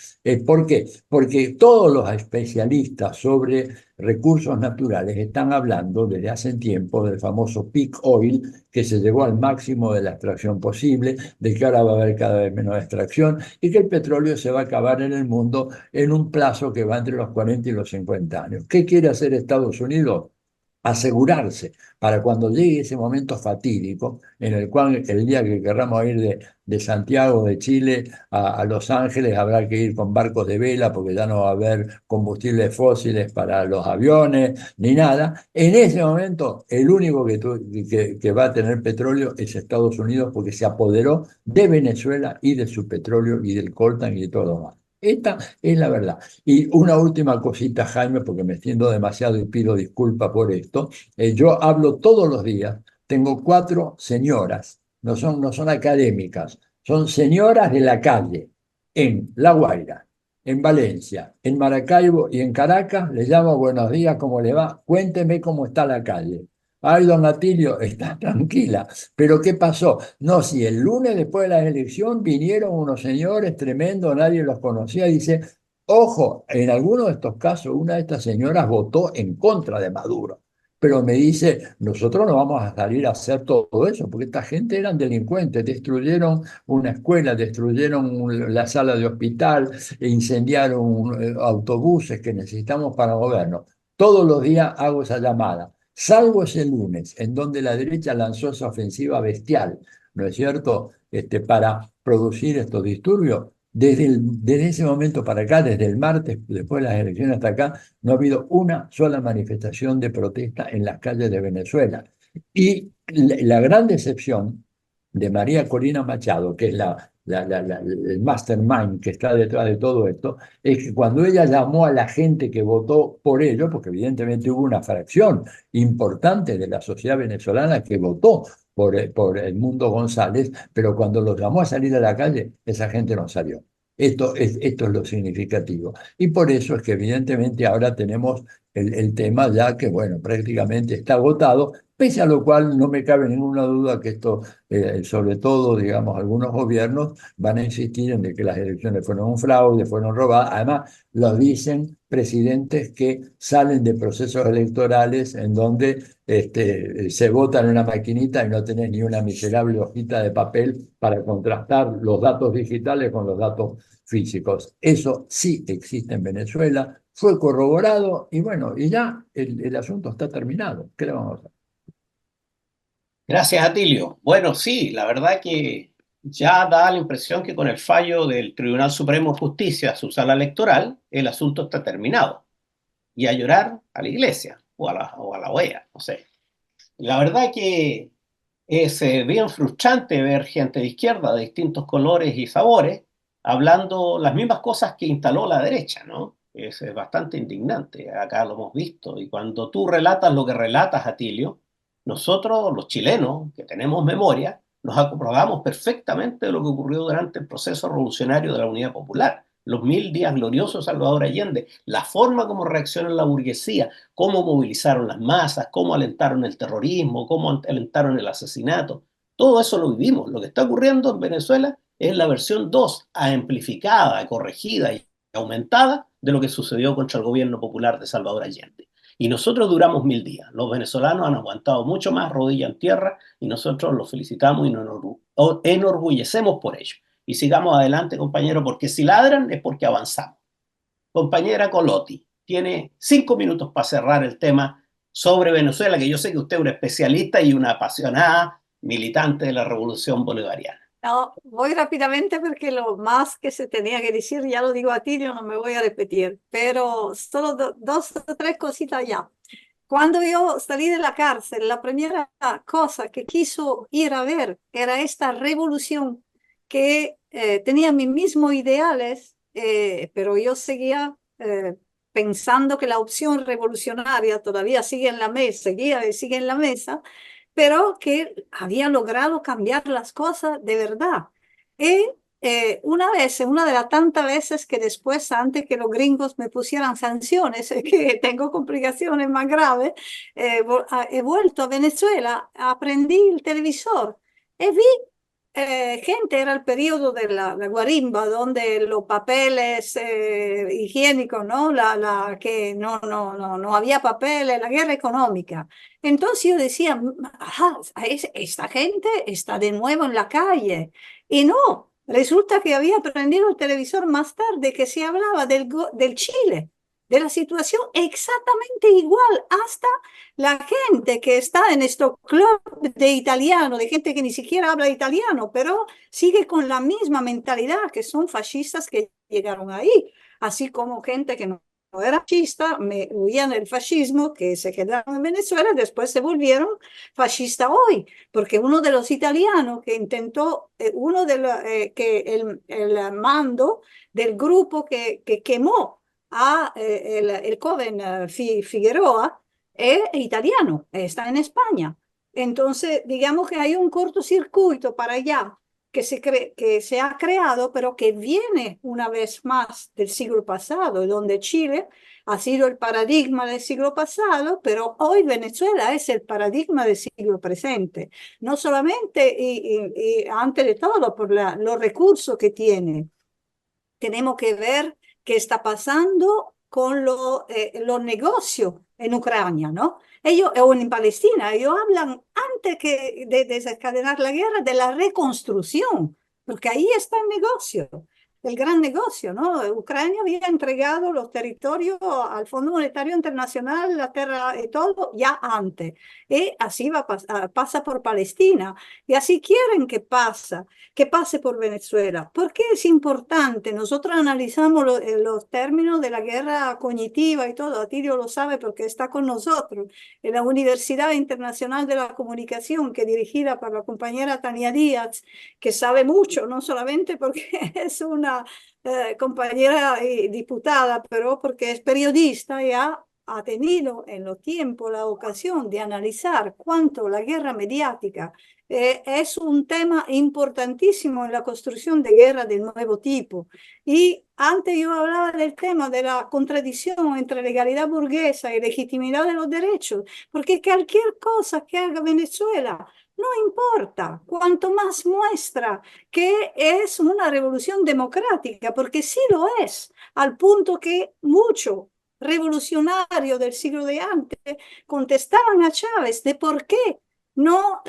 ¿Por qué? Porque todos los especialistas sobre recursos naturales están hablando desde hace tiempo del famoso peak oil, que se llegó al máximo de la extracción posible, de que ahora va a haber cada vez menos extracción y que el petróleo se va a acabar en el mundo en un plazo que va entre los 40 y los 50 años. ¿Qué quiere hacer Estados Unidos? Asegurarse para cuando llegue ese momento fatídico en el cual el día que querramos ir de Santiago de Chile a Los Ángeles habrá que ir con barcos de vela porque ya no va a haber combustibles fósiles para los aviones ni nada. En ese momento el único que va a tener petróleo es Estados Unidos porque se apoderó de Venezuela y de su petróleo y del coltan y de todo lo demás. Esta es la verdad. Y una última cosita, Jaime, porque me extiendo demasiado y pido disculpas por esto. Yo hablo todos los días, tengo 4 señoras, no son académicas, son señoras de la calle, en La Guaira, en Valencia, en Maracaibo y en Caracas. Les llamo buenos días, ¿cómo le va? Cuénteme cómo está la calle. Ay, don Atilio, está tranquila. ¿Pero qué pasó? No, si el lunes después de la elección vinieron unos señores tremendos, nadie los conocía, dice, ojo, en algunos de estos casos, una de estas señoras votó en contra de Maduro. Pero me dice, nosotros no vamos a salir a hacer todo eso, porque esta gente eran delincuentes, destruyeron una escuela, destruyeron la sala de hospital, e incendiaron autobuses que necesitamos para movernos. Todos los días hago esa llamada, salvo ese lunes, en donde la derecha lanzó esa ofensiva bestial, ¿no es cierto?, para producir estos disturbios. Desde ese momento para acá, desde el martes, después de las elecciones hasta acá, no ha habido una sola manifestación de protesta en las calles de Venezuela. Y la gran decepción de María Corina Machado, que es el mastermind que está detrás de todo esto, es que cuando ella llamó a la gente que votó por ello, porque evidentemente hubo una fracción importante de la sociedad venezolana que votó por Edmundo González, pero cuando los llamó a salir a la calle, esa gente no salió. Esto es lo significativo. Y por eso es que evidentemente ahora tenemos el tema ya que, bueno, prácticamente está agotado, pese a lo cual no me cabe ninguna duda que esto, sobre todo, digamos, algunos gobiernos van a insistir en de que las elecciones fueron un fraude, fueron robadas. Además, lo dicen presidentes que salen de procesos electorales en donde se vota en una maquinita y no tenés ni una miserable hojita de papel para contrastar los datos digitales con los datos físicos. Eso sí existe en Venezuela, fue corroborado y bueno, y ya el asunto está terminado. ¿Qué le vamos a hacer? Gracias, Atilio. Bueno, sí, la verdad que ya da la impresión que con el fallo del Tribunal Supremo de Justicia, su sala electoral, el asunto está terminado. Y a llorar a la iglesia o a la OEA, no sé. La verdad que es bien frustrante ver gente de izquierda de distintos colores y sabores hablando las mismas cosas que instaló la derecha, ¿no? Es bastante indignante, acá lo hemos visto. Y cuando tú relatas lo que relatas, Atilio, nosotros, los chilenos, que tenemos memoria, nos acordamos perfectamente de lo que ocurrió durante el proceso revolucionario de la Unidad Popular, los 1000 días gloriosos de Salvador Allende, la forma como reaccionó la burguesía, cómo movilizaron las masas, cómo alentaron el terrorismo, cómo alentaron el asesinato. Todo eso lo vivimos. Lo que está ocurriendo en Venezuela es la versión 2, amplificada, corregida y aumentada de lo que sucedió contra el gobierno popular de Salvador Allende. Y nosotros duramos 1000 días. Los venezolanos han aguantado mucho más, rodilla en tierra, y nosotros los felicitamos y nos enorgullecemos por ello. Y sigamos adelante, compañero, porque si ladran es porque avanzamos. Compañera Colotti, tiene 5 minutos para cerrar el tema sobre Venezuela, que yo sé que usted es una especialista y una apasionada militante de la Revolución Bolivariana. No, voy rápidamente porque lo más que se tenía que decir ya lo digo a ti, yo no me voy a repetir, pero solo dos o tres cositas ya. Cuando yo salí de la cárcel, la primera cosa que quiso ir a ver era esta revolución que tenían mis mismos ideales, pero yo seguía pensando que la opción revolucionaria todavía sigue en la mesa, sigue en la mesa, pero que había logrado cambiar las cosas de verdad. Y una vez, una de las tantas veces que después, antes que los gringos me pusieran sanciones, que tengo complicaciones más graves, he vuelto a Venezuela, aprendí el televisor y vi gente, era el periodo de la guarimba, donde los papeles higiénicos, ¿no? Que no había papeles, la guerra económica. Entonces yo decía, ajá, esta gente está de nuevo en la calle. Y no, resulta que había aprendido el televisor más tarde que se hablaba del Chile, de la situación exactamente igual, hasta la gente que está en estos clubes de italiano, de gente que ni siquiera habla italiano, pero sigue con la misma mentalidad, que son fascistas que llegaron ahí, así como gente que no era fascista, me huían del fascismo, que se quedaron en Venezuela, después se volvieron fascistas hoy, porque uno de los italianos que intentó, uno de los, que el mando del grupo que quemó a el joven Figueroa, es italiano, está en España. Entonces, digamos que hay un cortocircuito para allá que se ha creado, pero que viene una vez más del siglo pasado, donde Chile ha sido el paradigma del siglo pasado, pero hoy Venezuela es el paradigma del siglo presente. No solamente y antes de todo por los recursos que tiene. Tenemos que ver qué está pasando con los negocios en Ucrania, ¿no? Ellos, o en Palestina, ellos hablan antes de desencadenar la guerra de la reconstrucción, porque ahí está el negocio, el gran negocio, ¿no? Ucrania había entregado los territorios al Fondo Monetario Internacional, la tierra y todo, ya antes. Y así pasa por Palestina. Y así quieren que pase por Venezuela. ¿Por qué es importante? Nosotros analizamos los términos de la guerra cognitiva y todo. Atilio lo sabe porque está con nosotros en la Universidad Internacional de la Comunicación, que es dirigida por la compañera Tania Díaz, que sabe mucho, no solamente porque es una compañera diputada, pero porque es periodista y ha tenido en los tiempos la ocasión de analizar cuánto la guerra mediática es un tema importantísimo en la construcción de guerra de nuevo tipo. Y antes yo hablaba del tema de la contradicción entre legalidad burguesa y legitimidad de los derechos, porque cualquier cosa que haga Venezuela no importa, cuanto más muestra que es una revolución democrática, porque sí lo es, al punto que muchos revolucionarios del siglo de antes contestaban a Chávez de por qué no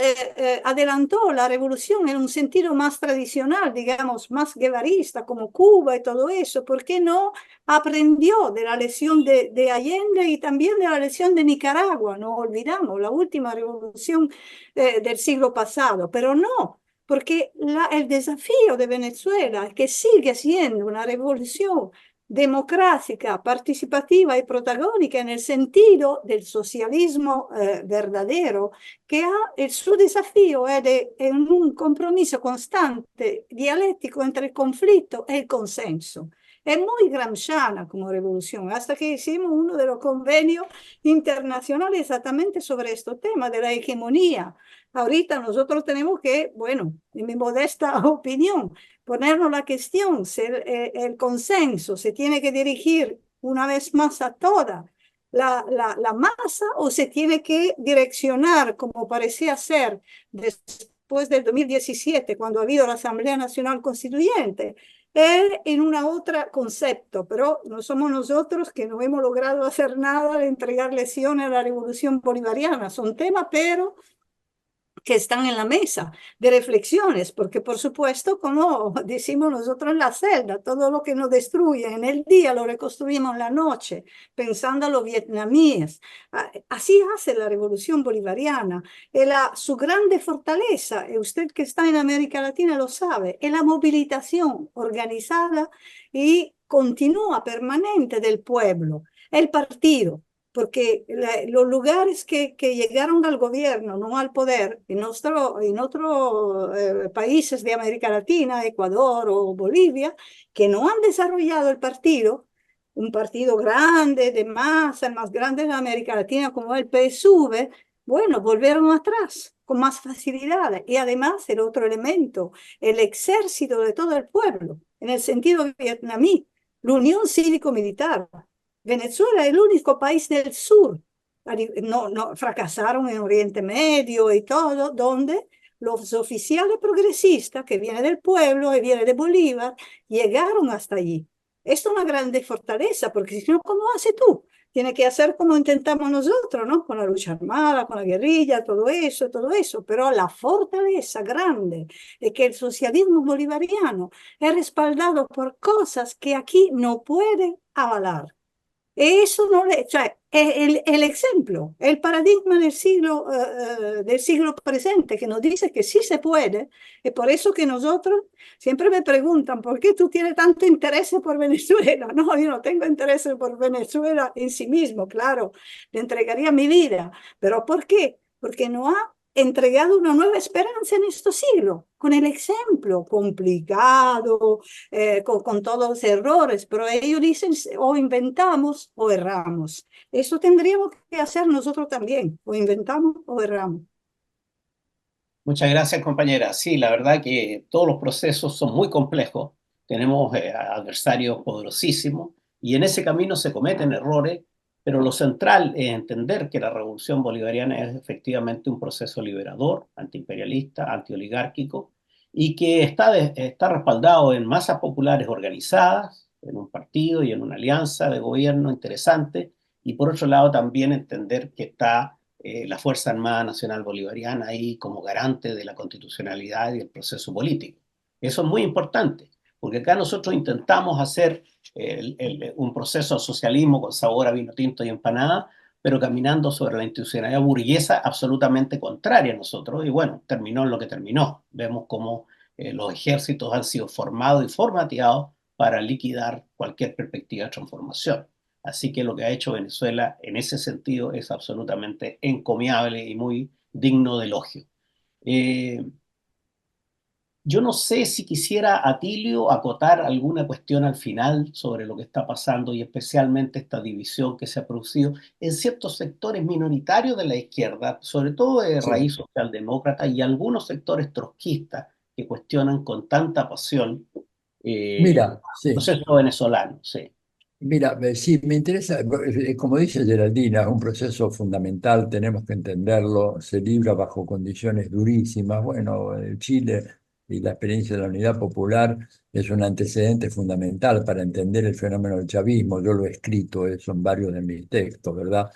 adelantó la revolución en un sentido más tradicional, digamos, más guevarista, como Cuba y todo eso. ¿Por qué no aprendió de la lección de Allende y también de la lección de Nicaragua? No olvidamos la última revolución del siglo pasado, pero no, porque el desafío de Venezuela, que sigue siendo una revolución democrática, participativa y protagónica en el sentido del socialismo verdadero, que su desafío es en un compromiso constante, dialéctico entre el conflicto y el consenso. Es muy gramsciana como revolución, hasta que hicimos uno de los convenios internacionales exactamente sobre este tema de la hegemonía. Ahorita nosotros tenemos que, bueno, en mi modesta opinión, ponernos la cuestión, el consenso se tiene que dirigir una vez más a toda la masa o se tiene que direccionar, como parecía ser después del 2017, cuando ha habido la Asamblea Nacional Constituyente, en una otra concepto, pero no somos nosotros que no hemos logrado hacer nada de entregar lecciones a la revolución bolivariana. Son temas, pero que están en la mesa de reflexiones, porque por supuesto, como decimos nosotros en la celda, todo lo que nos destruye en el día lo reconstruimos en la noche, pensando a los vietnamíes. Así hace la revolución bolivariana. Su grande fortaleza, y usted que está en América Latina lo sabe, es la movilización organizada y continua, permanente del pueblo, el partido. porque los lugares que llegaron al gobierno, no al poder, en otros países de América Latina, Ecuador o Bolivia, que no han desarrollado el partido, un partido grande, de masa, el más grande de América Latina como el PSUV, bueno, volvieron atrás con más facilidad. Y además el otro elemento, el ejército de todo el pueblo, en el sentido vietnamí, la Unión Cívico-Militar. Venezuela es el único país del sur, no, fracasaron en Oriente Medio y todo, donde los oficiales progresistas que vienen del pueblo y vienen de Bolívar llegaron hasta allí. Esto es una grande fortaleza, porque si no, ¿cómo haces tú? Tiene que hacer como intentamos nosotros, ¿no? Con la lucha armada, con la guerrilla, todo eso. Pero la fortaleza grande es que el socialismo bolivariano es respaldado por cosas que aquí no pueden avalar. Eso no le, o sea, el ejemplo, el paradigma del siglo presente que nos dice que sí se puede, es por eso que nosotros siempre me preguntan, ¿por qué tú tienes tanto interés por Venezuela? No, yo no tengo interés por Venezuela en sí mismo, claro, le entregaría mi vida, pero ¿por qué? Porque no ha entregado una nueva esperanza en este siglo, con el ejemplo complicado, con todos los errores, pero ellos dicen o inventamos o erramos. Eso tendríamos que hacer nosotros también, o inventamos o erramos. Muchas gracias, compañera. Sí, la verdad que todos los procesos son muy complejos. Tenemos adversarios poderosísimos y en ese camino se cometen errores, pero lo central es entender que la revolución bolivariana es efectivamente un proceso liberador, antiimperialista, antioligárquico y que está respaldado en masas populares organizadas, en un partido y en una alianza de gobierno interesante, y por otro lado también entender que está la Fuerza Armada Nacional Bolivariana ahí como garante de la constitucionalidad y el proceso político. Eso es muy importante, porque acá nosotros intentamos hacer un proceso de socialismo con sabor a vino tinto y empanada, pero caminando sobre la institucionalidad burguesa absolutamente contraria a nosotros, y bueno, terminó en lo que terminó. Vemos cómo los ejércitos han sido formados y formateados para liquidar cualquier perspectiva de transformación. Así que lo que ha hecho Venezuela en ese sentido es absolutamente encomiable y muy digno de elogio. Eh, yo no sé si quisiera Atilio acotar alguna cuestión al final sobre lo que está pasando y especialmente esta división que se ha producido en ciertos sectores minoritarios de la izquierda, sobre todo de Sí. raíz socialdemócrata y algunos sectores trotskistas que cuestionan con tanta pasión el Mira, sí. proceso venezolano. Sí. Mira, sí, me interesa, como dice Geraldina, es un proceso fundamental, tenemos que entenderlo, se libra bajo condiciones durísimas. Bueno, Chile y la experiencia de la Unidad Popular es un antecedente fundamental para entender el fenómeno del chavismo. Yo lo he escrito, eso en varios de mis textos, ¿verdad?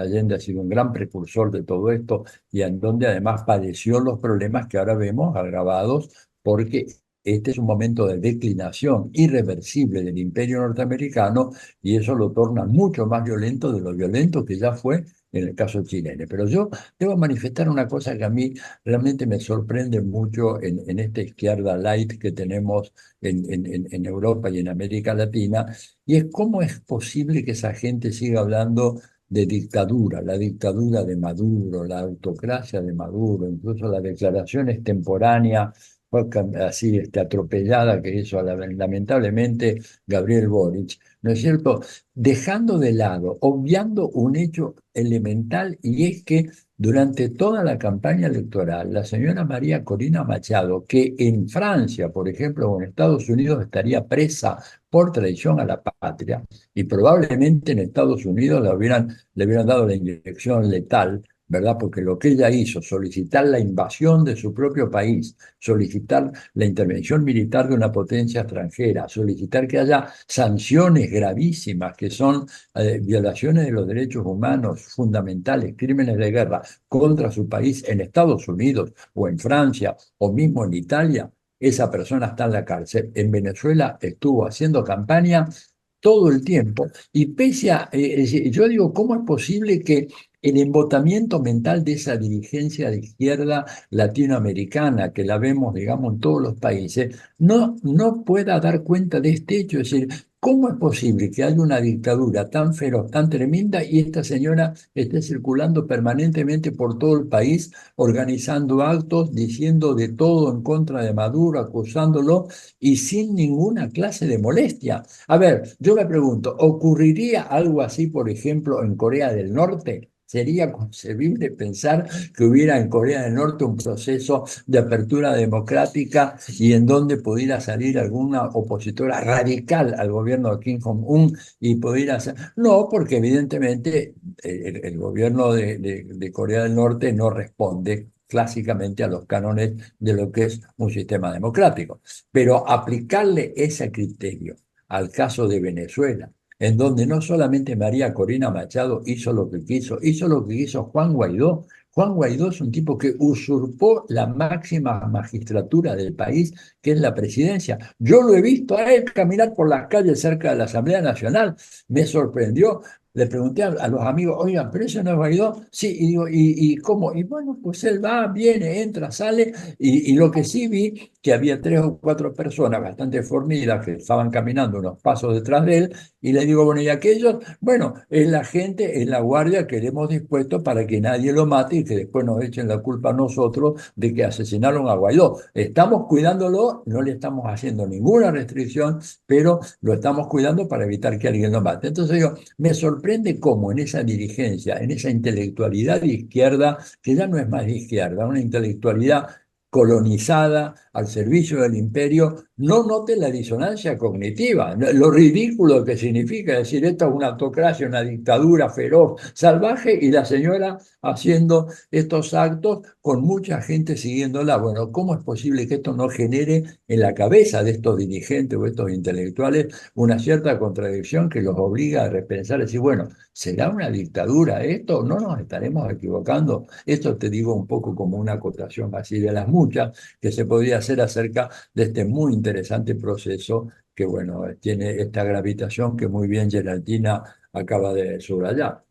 Allende ha sido un gran precursor de todo esto y en donde además padeció los problemas que ahora vemos agravados porque este es un momento de declinación irreversible del imperio norteamericano y eso lo torna mucho más violento de lo violento que ya fue en el caso chileno. Pero yo debo manifestar una cosa que a mí realmente me sorprende mucho en esta izquierda light que tenemos en Europa y en América Latina, y es cómo es posible que esa gente siga hablando de dictadura, la dictadura de Maduro, la autocracia de Maduro, incluso las declaraciones extemporáneas fue así atropellada que hizo lamentablemente Gabriel Boric, ¿no es cierto? Dejando de lado, obviando un hecho elemental y es que durante toda la campaña electoral, la señora María Corina Machado, que en Francia, por ejemplo, o en Estados Unidos estaría presa por traición a la patria, y probablemente en Estados Unidos le hubieran dado la inyección letal, ¿verdad? Porque lo que ella hizo, solicitar la invasión de su propio país, solicitar la intervención militar de una potencia extranjera, solicitar que haya sanciones gravísimas que son violaciones de los derechos humanos fundamentales, crímenes de guerra contra su país en Estados Unidos o en Francia o mismo en Italia, esa persona está en la cárcel. En Venezuela estuvo haciendo campaña todo el tiempo y pese a, yo digo, ¿cómo es posible que el embotamiento mental de esa dirigencia de izquierda latinoamericana, que la vemos, digamos, en todos los países, no pueda dar cuenta de este hecho? Es decir, ¿Cómo es posible que haya una dictadura tan feroz, tan tremenda, y esta señora esté circulando permanentemente por todo el país, organizando actos, diciendo de todo en contra de Maduro, acusándolo y sin ninguna clase de molestia? A ver, yo me pregunto, ¿ocurriría algo así, por ejemplo, en Corea del Norte? ¿Sería concebible pensar que hubiera en Corea del Norte un proceso de apertura democrática y en donde pudiera salir alguna opositora radical al gobierno de Kim Jong-un y pudiera hacer? No, porque evidentemente el gobierno de Corea del Norte no responde clásicamente a los cánones de lo que es un sistema democrático. Pero aplicarle ese criterio al caso de Venezuela, en donde no solamente María Corina Machado hizo lo que quiso, hizo lo que quiso Juan Guaidó. Juan Guaidó es un tipo que usurpó la máxima magistratura del país, que es la presidencia. Yo lo he visto a él caminar por las calles cerca de la Asamblea Nacional. Me sorprendió. Le pregunté a los amigos, oigan, ¿pero eso no es Guaidó? Sí, y digo, ¿y cómo? Y bueno, pues él va, viene, entra, sale, y lo que sí vi, que había 3 o 4 personas bastante fornidas que estaban caminando unos pasos detrás de él, y le digo, bueno, ¿y aquellos? Bueno, es la gente, es la guardia que le hemos dispuesto para que nadie lo mate y que después nos echen la culpa a nosotros de que asesinaron a Guaidó. Estamos cuidándolo, no le estamos haciendo ninguna restricción, pero lo estamos cuidando para evitar que alguien lo mate. Entonces yo, me sorprende cómo en esa dirigencia, en esa intelectualidad de izquierda, que ya no es más de izquierda, una intelectualidad colonizada al servicio del imperio, no note la disonancia cognitiva, lo ridículo que significa decir esto es una autocracia, una dictadura feroz, salvaje, y la señora haciendo estos actos con mucha gente siguiéndola. Bueno, ¿cómo es posible que esto no genere en la cabeza de estos dirigentes o estos intelectuales una cierta contradicción que los obliga a repensar y decir, bueno, ¿será una dictadura esto? ¿No nos estaremos equivocando? Esto te digo un poco como una acotación así de las muchas que se podría hacer acerca de este muy interesante proceso que, bueno, tiene esta gravitación que muy bien Geraldina acaba de subrayar.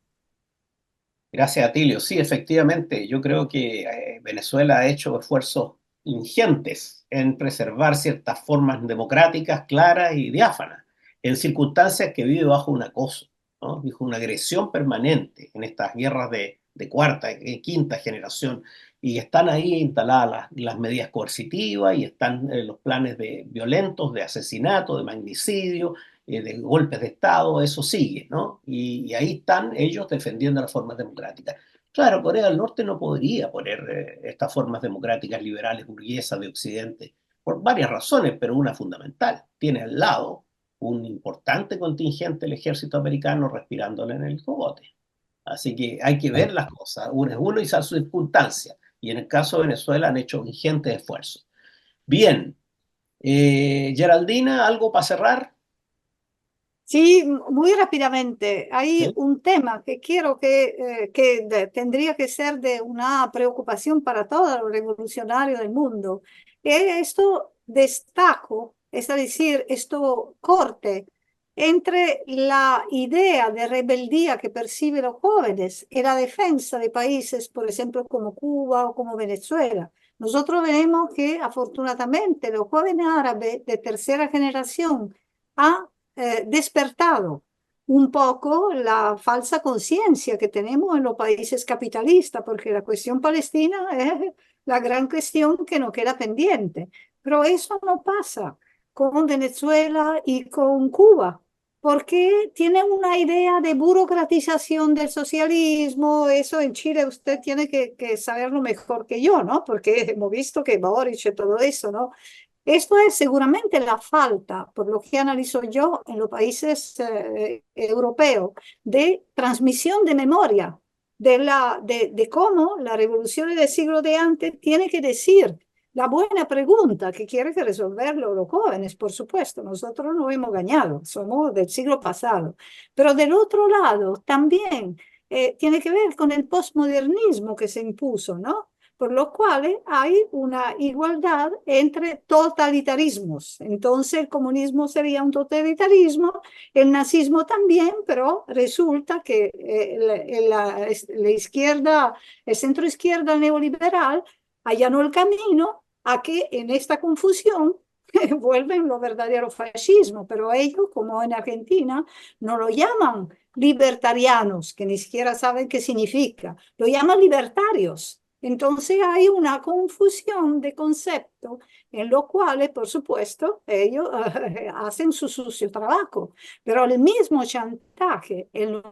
Gracias, Atilio. Sí, efectivamente, yo creo que Venezuela ha hecho esfuerzos ingentes en preservar ciertas formas democráticas claras y diáfanas, en circunstancias que vive bajo un acoso, ¿no? Bajo una agresión permanente en estas guerras de cuarta y quinta generación. Y están ahí instaladas las medidas coercitivas y están los planes violentos de asesinato, de magnicidio, de golpes de Estado, eso sigue, ¿no? Y ahí están ellos defendiendo las formas democráticas. Claro, Corea del Norte no podría poner estas formas democráticas liberales burguesas de Occidente por varias razones, pero una fundamental. Tiene al lado un importante contingente del ejército americano respirándole en el cogote. Así que hay que ver las cosas, uno es uno y sus circunstancias. Y en el caso de Venezuela han hecho ingentes esfuerzos. Bien, Geraldina, ¿algo para cerrar? Sí, muy rápidamente. Hay ¿Sí? un tema que quiero tendría que ser de una preocupación para todos los revolucionarios del mundo. Esto destaco, es decir, esto corte entre la idea de rebeldía que perciben los jóvenes y la defensa de países, por ejemplo, como Cuba o como Venezuela. Nosotros vemos que afortunadamente los jóvenes árabes de tercera generación han despertado un poco la falsa conciencia que tenemos en los países capitalistas, porque la cuestión palestina es la gran cuestión que nos queda pendiente. Pero eso no pasa con Venezuela y con Cuba, porque tienen una idea de burocratización del socialismo. Eso en Chile usted tiene que saberlo mejor que yo, ¿no? Porque hemos visto que Boric y todo eso, ¿no? Esto es seguramente la falta, por lo que analizo yo en los países europeos, de transmisión de memoria, de cómo la revolución del siglo de antes tiene que decir la buena pregunta que quiere que resolverlo los jóvenes, por supuesto. Nosotros no hemos engañado, somos del siglo pasado. Pero del otro lado también tiene que ver con el postmodernismo que se impuso, ¿no? Por lo cual hay una igualdad entre totalitarismos. Entonces el comunismo sería un totalitarismo, el nazismo también, pero resulta que la izquierda, el centro izquierda neoliberal allanó el camino a que en esta confusión vuelven lo verdadero fascismo, pero ellos, como en Argentina, no lo llaman libertarianos, que ni siquiera saben qué significa, lo llaman libertarios. Entonces hay una confusión de conceptos en los cuales, por supuesto, ellos hacen su sucio trabajo, pero el mismo chantaje en los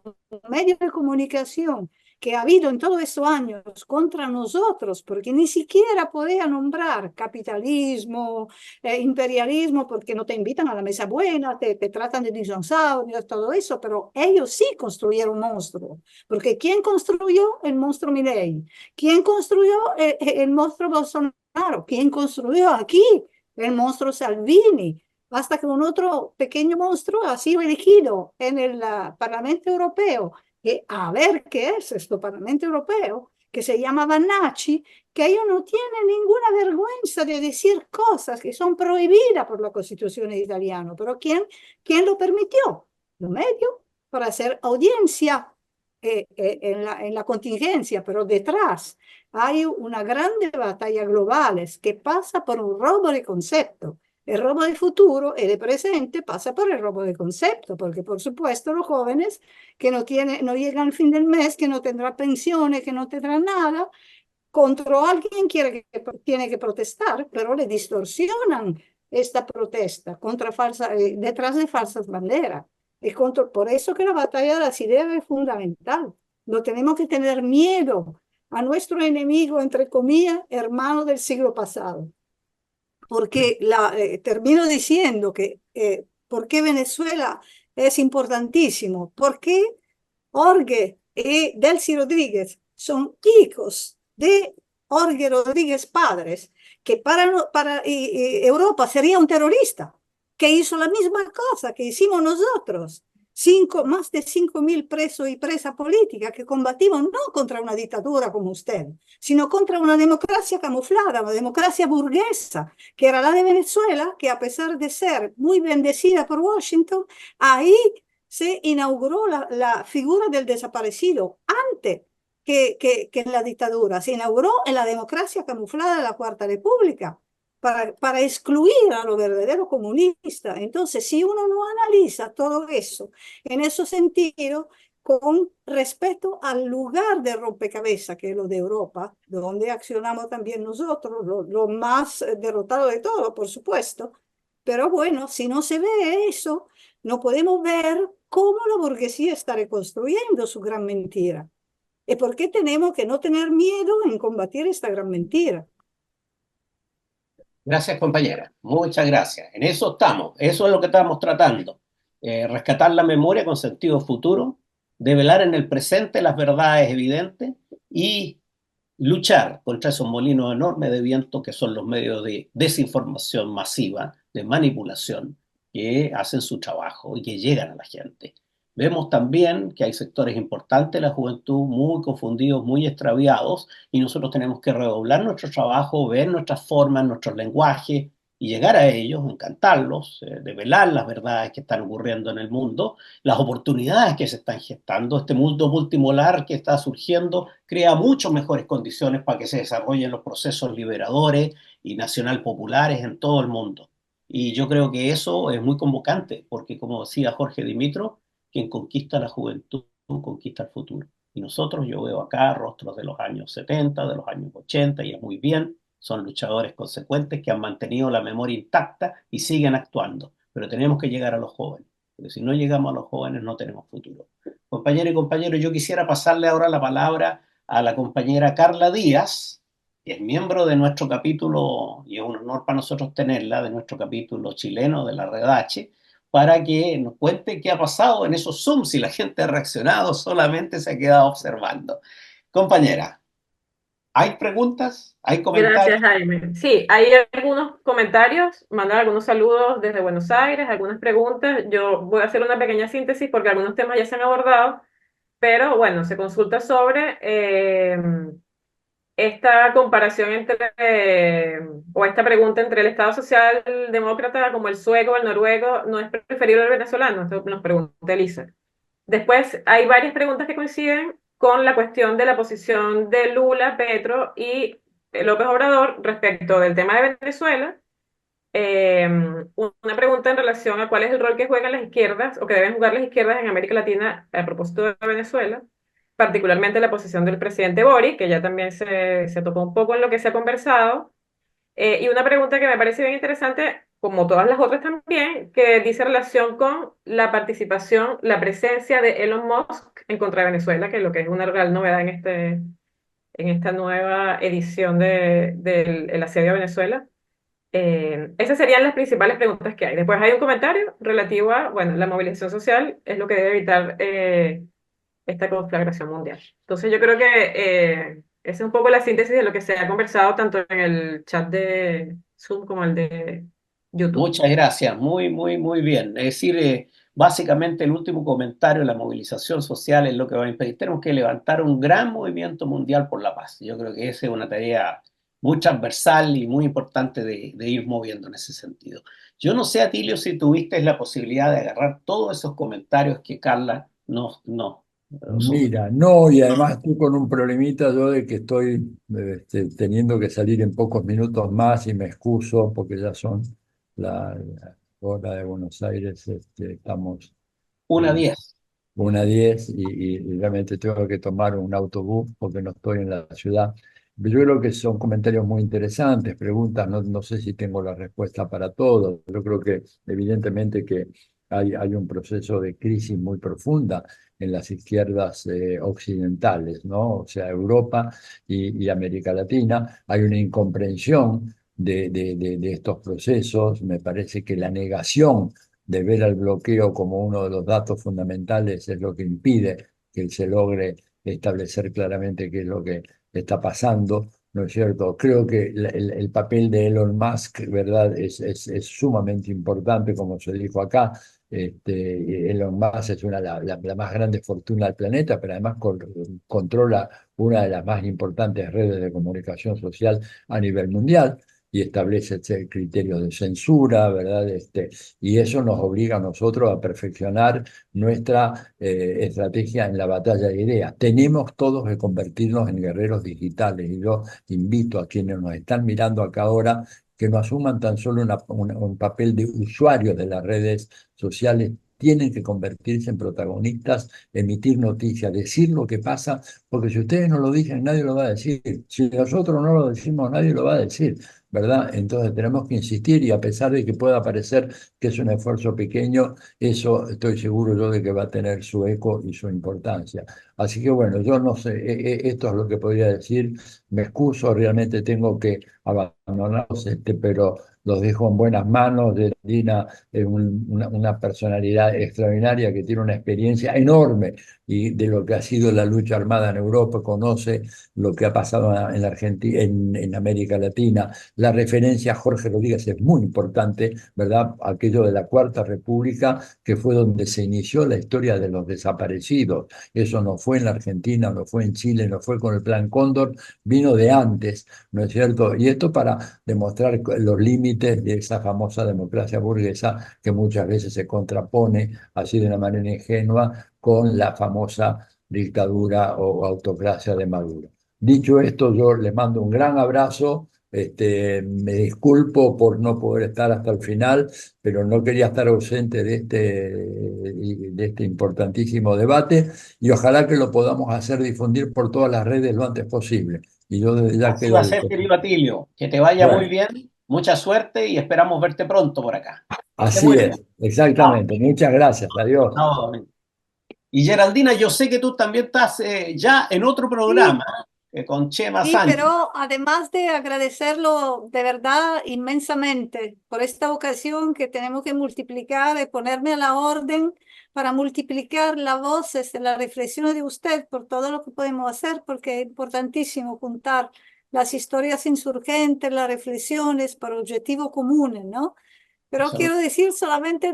medios de comunicación que ha habido en todos estos años contra nosotros, porque ni siquiera podía nombrar capitalismo, imperialismo, porque no te invitan a la mesa buena, te tratan de dinosaurios, todo eso, pero ellos sí construyeron monstruos, porque ¿quién construyó el monstruo Milei? ¿Quién construyó el monstruo Bolsonaro? ¿Quién construyó aquí el monstruo Salvini? Hasta que un otro pequeño monstruo ha sido elegido en el Parlamento Europeo, a ver qué es esto, Parlamento Europeo, que se llama Bannacci, que ellos no tienen ninguna vergüenza de decir cosas que son prohibidas por la Constitución italiana. Pero ¿quién lo permitió? Los medios, para hacer audiencia en la contingencia, pero detrás hay una grande batalla global que pasa por un robo de concepto. El robo de futuro y de presente pasa por el robo de concepto, porque por supuesto los jóvenes que no llegan al fin del mes, que no tendrán pensiones, que no tendrán nada, contra alguien tiene que protestar, pero le distorsionan esta protesta detrás de falsas banderas. Por eso que la batalla de las ideas es fundamental. No tenemos que tener miedo a nuestro enemigo, entre comillas, hermano del siglo pasado. Porque termino diciendo que ¿por qué Venezuela es importantísimo? Porque Jorge y Delcy Rodríguez son hijos de Jorge Rodríguez padres, que para Europa sería un terrorista, que hizo la misma cosa que hicimos nosotros. Más de 5.000 presos y presas políticas que combatimos no contra una dictadura como usted, sino contra una democracia camuflada, una democracia burguesa, que era la de Venezuela, que a pesar de ser muy bendecida por Washington, ahí se inauguró la figura del desaparecido antes que en la dictadura. Se inauguró en la democracia camuflada de la Cuarta República para excluir a los verdaderos comunistas. Entonces, si uno no analiza todo eso en ese sentido, con respecto al lugar de rompecabezas, que es lo de Europa, donde accionamos también nosotros, lo más derrotado de todo, por supuesto. Pero bueno, si no se ve eso, no podemos ver cómo la burguesía está reconstruyendo su gran mentira. ¿Y por qué tenemos que no tener miedo en combatir esta gran mentira? Gracias, compañera. Muchas gracias. En eso estamos. Eso es lo que estamos tratando. Rescatar la memoria con sentido futuro, develar en el presente las verdades evidentes y luchar contra esos molinos enormes de viento que son los medios de desinformación masiva, de manipulación, que hacen su trabajo y que llegan a la gente. Vemos también que hay sectores importantes de la juventud muy confundidos, muy extraviados, y nosotros tenemos que redoblar nuestro trabajo, ver nuestras formas, nuestros lenguajes, y llegar a ellos, encantarlos, develar las verdades que están ocurriendo en el mundo, las oportunidades que se están gestando. Este mundo multipolar que está surgiendo crea muchas mejores condiciones para que se desarrollen los procesos liberadores y nacional populares en todo el mundo. Y yo creo que eso es muy convocante, porque como decía Jorge Dimitro, quien conquista la juventud conquista el futuro. Y nosotros, yo veo acá rostros de los años 70, de los años 80, y es muy bien, son luchadores consecuentes que han mantenido la memoria intacta y siguen actuando. Pero tenemos que llegar a los jóvenes, porque si no llegamos a los jóvenes no tenemos futuro. Compañeros y compañeros, yo quisiera pasarle ahora la palabra a la compañera Carla Díaz, que es miembro de nuestro capítulo, y es un honor para nosotros tenerla, de nuestro capítulo chileno de la Red H, para que nos cuente qué ha pasado en esos Zooms, si la gente ha reaccionado, solamente se ha quedado observando. Compañera, ¿hay preguntas? ¿Hay comentarios? Gracias, Jaime. Sí, hay algunos comentarios, mandan algunos saludos desde Buenos Aires, algunas preguntas. Yo voy a hacer una pequeña síntesis porque algunos temas ya se han abordado, pero bueno, se consulta sobre esta comparación o esta pregunta entre el Estado socialdemócrata como el sueco o el noruego, ¿no es preferible al venezolano? Esto nos pregunta Elisa. Después hay varias preguntas que coinciden con la cuestión de la posición de Lula, Petro y López Obrador respecto del tema de Venezuela una pregunta en relación a cuál es el rol que juegan las izquierdas o que deben jugar las izquierdas en América Latina a propósito de Venezuela, particularmente la posición del presidente Boric, que ya también se tocó un poco en lo que se ha conversado. Y una pregunta que me parece bien interesante, como todas las otras también, que dice relación con la participación, la presencia de Elon Musk en contra de Venezuela, que es lo que es una real novedad en esta nueva edición del el asedio a Venezuela. Esas serían las principales preguntas que hay. Después hay un comentario relativo a, bueno, la movilización social es lo que debe evitar esta conflagración mundial. Entonces yo creo que esa es un poco la síntesis de lo que se ha conversado tanto en el chat de Zoom como el de YouTube. Muchas gracias, muy, muy, muy bien. Es decir, básicamente el último comentario, la movilización social es lo que va a impedir. Tenemos que levantar un gran movimiento mundial por la paz. Yo creo que esa es una tarea muy transversal y muy importante de ir moviendo en ese sentido. Yo no sé, Atilio, si tuviste la posibilidad de agarrar todos esos comentarios que Carla nos subió. Mira, no, y además estoy con un problemita yo de que estoy teniendo que salir en pocos minutos más y me excuso porque ya son la hora de Buenos Aires, estamos Una eh, 10. 1:10 y realmente tengo que tomar un autobús porque no estoy en la ciudad. Yo creo que son comentarios muy interesantes, preguntas, no sé si tengo la respuesta para todo. Yo creo que evidentemente que hay un proceso de crisis muy profunda en las izquierdas occidentales, ¿no? O sea, Europa y América Latina. Hay una incomprensión de estos procesos. Me parece que la negación de ver al bloqueo como uno de los datos fundamentales es lo que impide que se logre establecer claramente qué es lo que está pasando, ¿no es cierto? Creo que el papel de Elon Musk, ¿verdad? Es sumamente importante, como se dijo acá. Elon Musk es la más grande fortuna del planeta, pero además controla una de las más importantes redes de comunicación social a nivel mundial y establece criterios de censura, ¿verdad? Y eso nos obliga a nosotros a perfeccionar nuestra estrategia en la batalla de ideas. Tenemos todos que convertirnos en guerreros digitales y yo invito a quienes nos están mirando acá ahora que no asuman tan solo un papel de usuarios de las redes sociales, tienen que convertirse en protagonistas, emitir noticias, decir lo que pasa, porque si ustedes no lo dicen, nadie lo va a decir. Si nosotros no lo decimos, nadie lo va a decir. ¿Verdad? Entonces tenemos que insistir y a pesar de que pueda parecer que es un esfuerzo pequeño, eso estoy seguro yo de que va a tener su eco y su importancia. Así que bueno, yo no sé, esto es lo que podría decir. Me excuso, realmente tengo que abandonarlos, pero los dejo en buenas manos. De Dina es una personalidad extraordinaria que tiene una experiencia enorme y de lo que ha sido la lucha armada en Europa, conoce lo que ha pasado en la Argentina, en América Latina. La referencia a Jorge Rodríguez es muy importante, ¿verdad? Aquello de la Cuarta República, que fue donde se inició la historia de los desaparecidos. Eso no fue en la Argentina, no fue en Chile, no fue con el Plan Cóndor, vino de antes, ¿no es cierto? Y esto para demostrar los límites de esa famosa democracia burguesa que muchas veces se contrapone así de una manera ingenua con la famosa dictadura o autocracia de Maduro. Dicho esto, yo les mando un gran abrazo. Me disculpo por no poder estar hasta el final, pero no quería estar ausente de este importantísimo debate y ojalá que lo podamos hacer difundir por todas las redes lo antes posible. Y yo desde ya Así va quedo a a ser, disposición. querido Atilio. Que te vaya muy Bueno, bien, mucha suerte y esperamos verte pronto por acá. Que estés así muy bien. es, Chao. exactamente. Muchas gracias. Adiós. Chao. Y Geraldina, yo sé que tú también estás ya en otro Sí, programa con Chema sí, Sánchez. pero además de agradecerlo de verdad inmensamente por esta ocasión que tenemos que multiplicar y ponerme a la orden para multiplicar las voces de las reflexiones de usted por todo lo que podemos hacer, porque es importantísimo juntar las historias insurgentes, las reflexiones para objetivos comunes, ¿no? Pero quiero decir solamente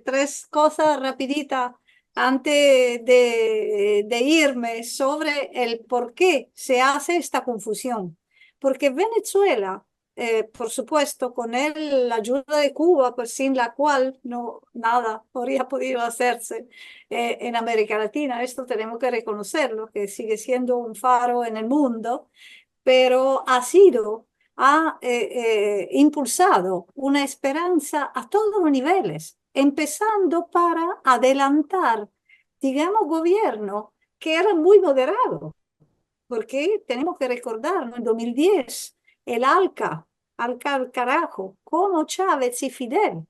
tres cosas rapiditas antes de irme sobre el por qué se hace esta confusión. Porque Venezuela, por supuesto, con la ayuda de Cuba, pues sin la cual no nada habría podido hacerse en América Latina. Esto tenemos que reconocerlo, que sigue siendo un faro en el mundo, pero ha sido ha impulsado una esperanza a todos los niveles, empezando para adelantar, digamos, gobierno que era muy moderado, porque tenemos que recordar, ¿no? En 2010, el ALCA al carajo, como Chávez y Fidel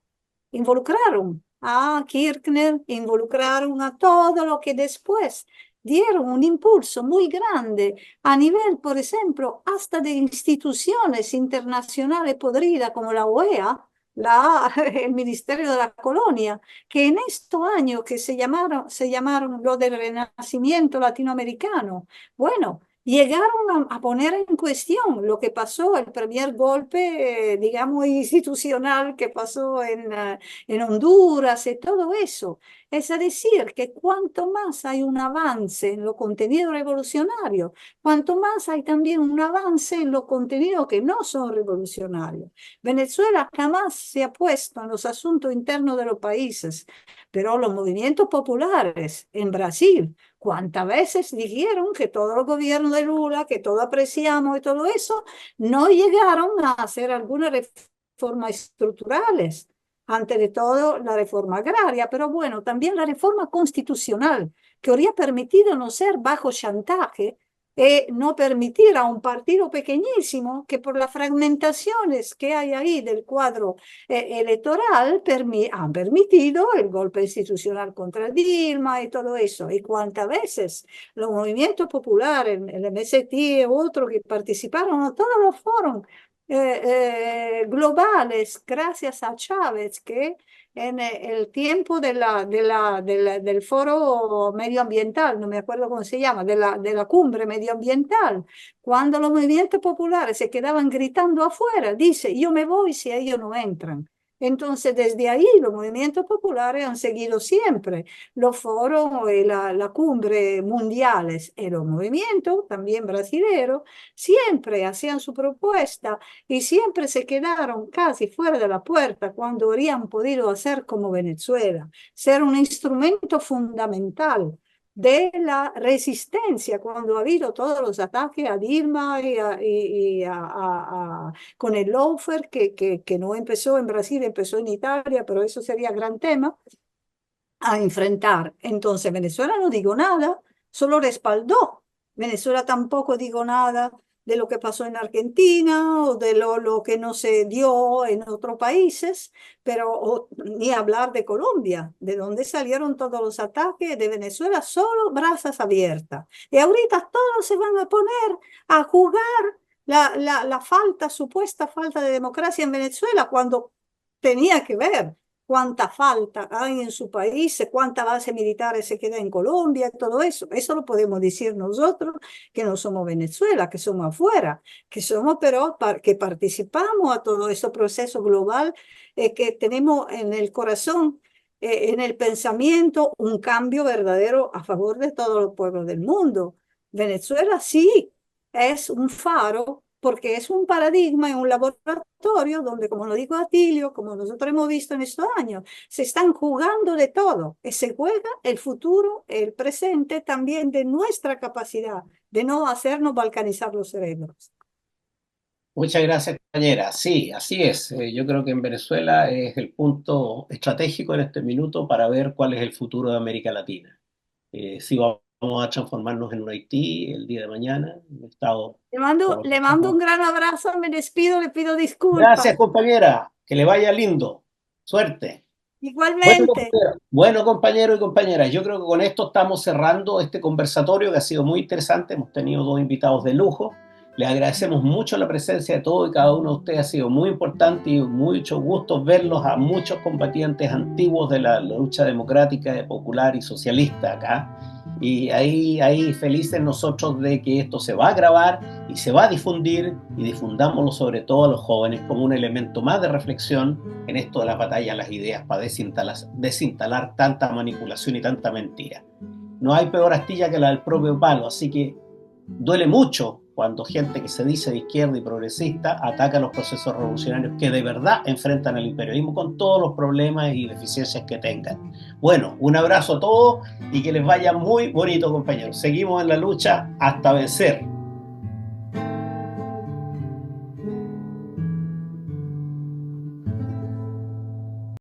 involucraron a Kirchner, involucraron a todo lo que después dieron un impulso muy grande a nivel, por ejemplo, hasta de instituciones internacionales podridas como la OEA, el Ministerio de la Colonia, que en estos años que se llamaron lo del Renacimiento latinoamericano, bueno, llegaron a poner en cuestión lo que pasó, el primer golpe, digamos, institucional que pasó en Honduras y todo eso. Es decir, que cuanto más hay un avance en los contenidos revolucionarios, cuanto más hay también un avance en los contenidos que no son revolucionarios. Venezuela jamás se ha puesto en los asuntos internos de los países, pero los movimientos populares en Brasil, ¿cuántas veces dijeron que todos los gobiernos de Lula, que todo apreciamos y todo eso, no llegaron a hacer algunas reformas estructurales? Ante de todo, la reforma agraria, pero bueno, también la reforma constitucional, que habría permitido no ser bajo chantaje, no permitir a un partido pequeñísimo que por las fragmentaciones que hay ahí del cuadro electoral han permitido el golpe institucional contra Dilma y todo eso. Y cuántas veces los movimientos populares, el MST u otros que participaron a todos los foros globales, gracias a Chávez, que en el tiempo del foro medioambiental, no me acuerdo cómo se llama, de la cumbre medioambiental, cuando los movimientos populares se quedaban gritando afuera, dice, yo me voy si ellos no entran. Entonces, desde ahí los movimientos populares han seguido siempre los foros y la cumbre mundiales y los movimientos, también brasileños, siempre hacían su propuesta y siempre se quedaron casi fuera de la puerta cuando habrían podido hacer como Venezuela, ser un instrumento fundamental de la resistencia cuando ha habido todos los ataques a Dilma con el lawfare que no empezó en Brasil, empezó en Italia, pero eso sería gran tema a enfrentar. Entonces Venezuela no digo nada, solo respaldó. Venezuela tampoco digo nada de lo que pasó en Argentina o de lo que no se dio en otros países, pero ni hablar de Colombia, de donde salieron todos los ataques de Venezuela, solo brazas abiertas. Y ahorita todos se van a poner a jugar la supuesta falta de democracia en Venezuela cuando tenía que ver cuánta falta hay en su país, cuántas bases militares se quedan en Colombia, todo eso. Eso lo podemos decir nosotros, que no somos Venezuela, que somos afuera, que somos, pero que participamos a todo ese proceso global, que tenemos en el corazón, en el pensamiento, un cambio verdadero a favor de todos los pueblos del mundo. Venezuela sí es un faro, porque es un paradigma en un laboratorio donde, como lo dijo Atilio, como nosotros hemos visto en estos años, se están jugando de todo. Y se juega el futuro, el presente también de nuestra capacidad de no hacernos balcanizar los cerebros. Muchas gracias, compañera. Sí, así es. Yo creo que en Venezuela es el punto estratégico en este minuto para ver cuál es el futuro de América Latina. Si vamos a transformarnos en un Haití el día de mañana, un Estado. Le mando un gran abrazo, me despido, le pido disculpas. Gracias, compañera. Que le vaya lindo. Suerte. Igualmente. Bueno, compañeros y compañeras, yo creo que con esto estamos cerrando este conversatorio que ha sido muy interesante. Hemos tenido dos invitados de lujo. Les agradecemos mucho la presencia de todos y cada uno de ustedes. Ha sido muy importante y mucho gusto verlos a muchos combatientes antiguos de la lucha democrática, popular y socialista acá. Y ahí felices nosotros de que esto se va a grabar y se va a difundir, y difundámoslo sobre todo a los jóvenes como un elemento más de reflexión en esto de la batalla de las ideas para desinstalar tanta manipulación y tanta mentira. No hay peor astilla que la del propio palo, así que duele mucho cuando gente que se dice de izquierda y progresista ataca los procesos revolucionarios que de verdad enfrentan al imperialismo con todos los problemas y deficiencias que tengan. Bueno, un abrazo a todos y que les vaya muy bonito, compañeros. Seguimos en la lucha hasta vencer.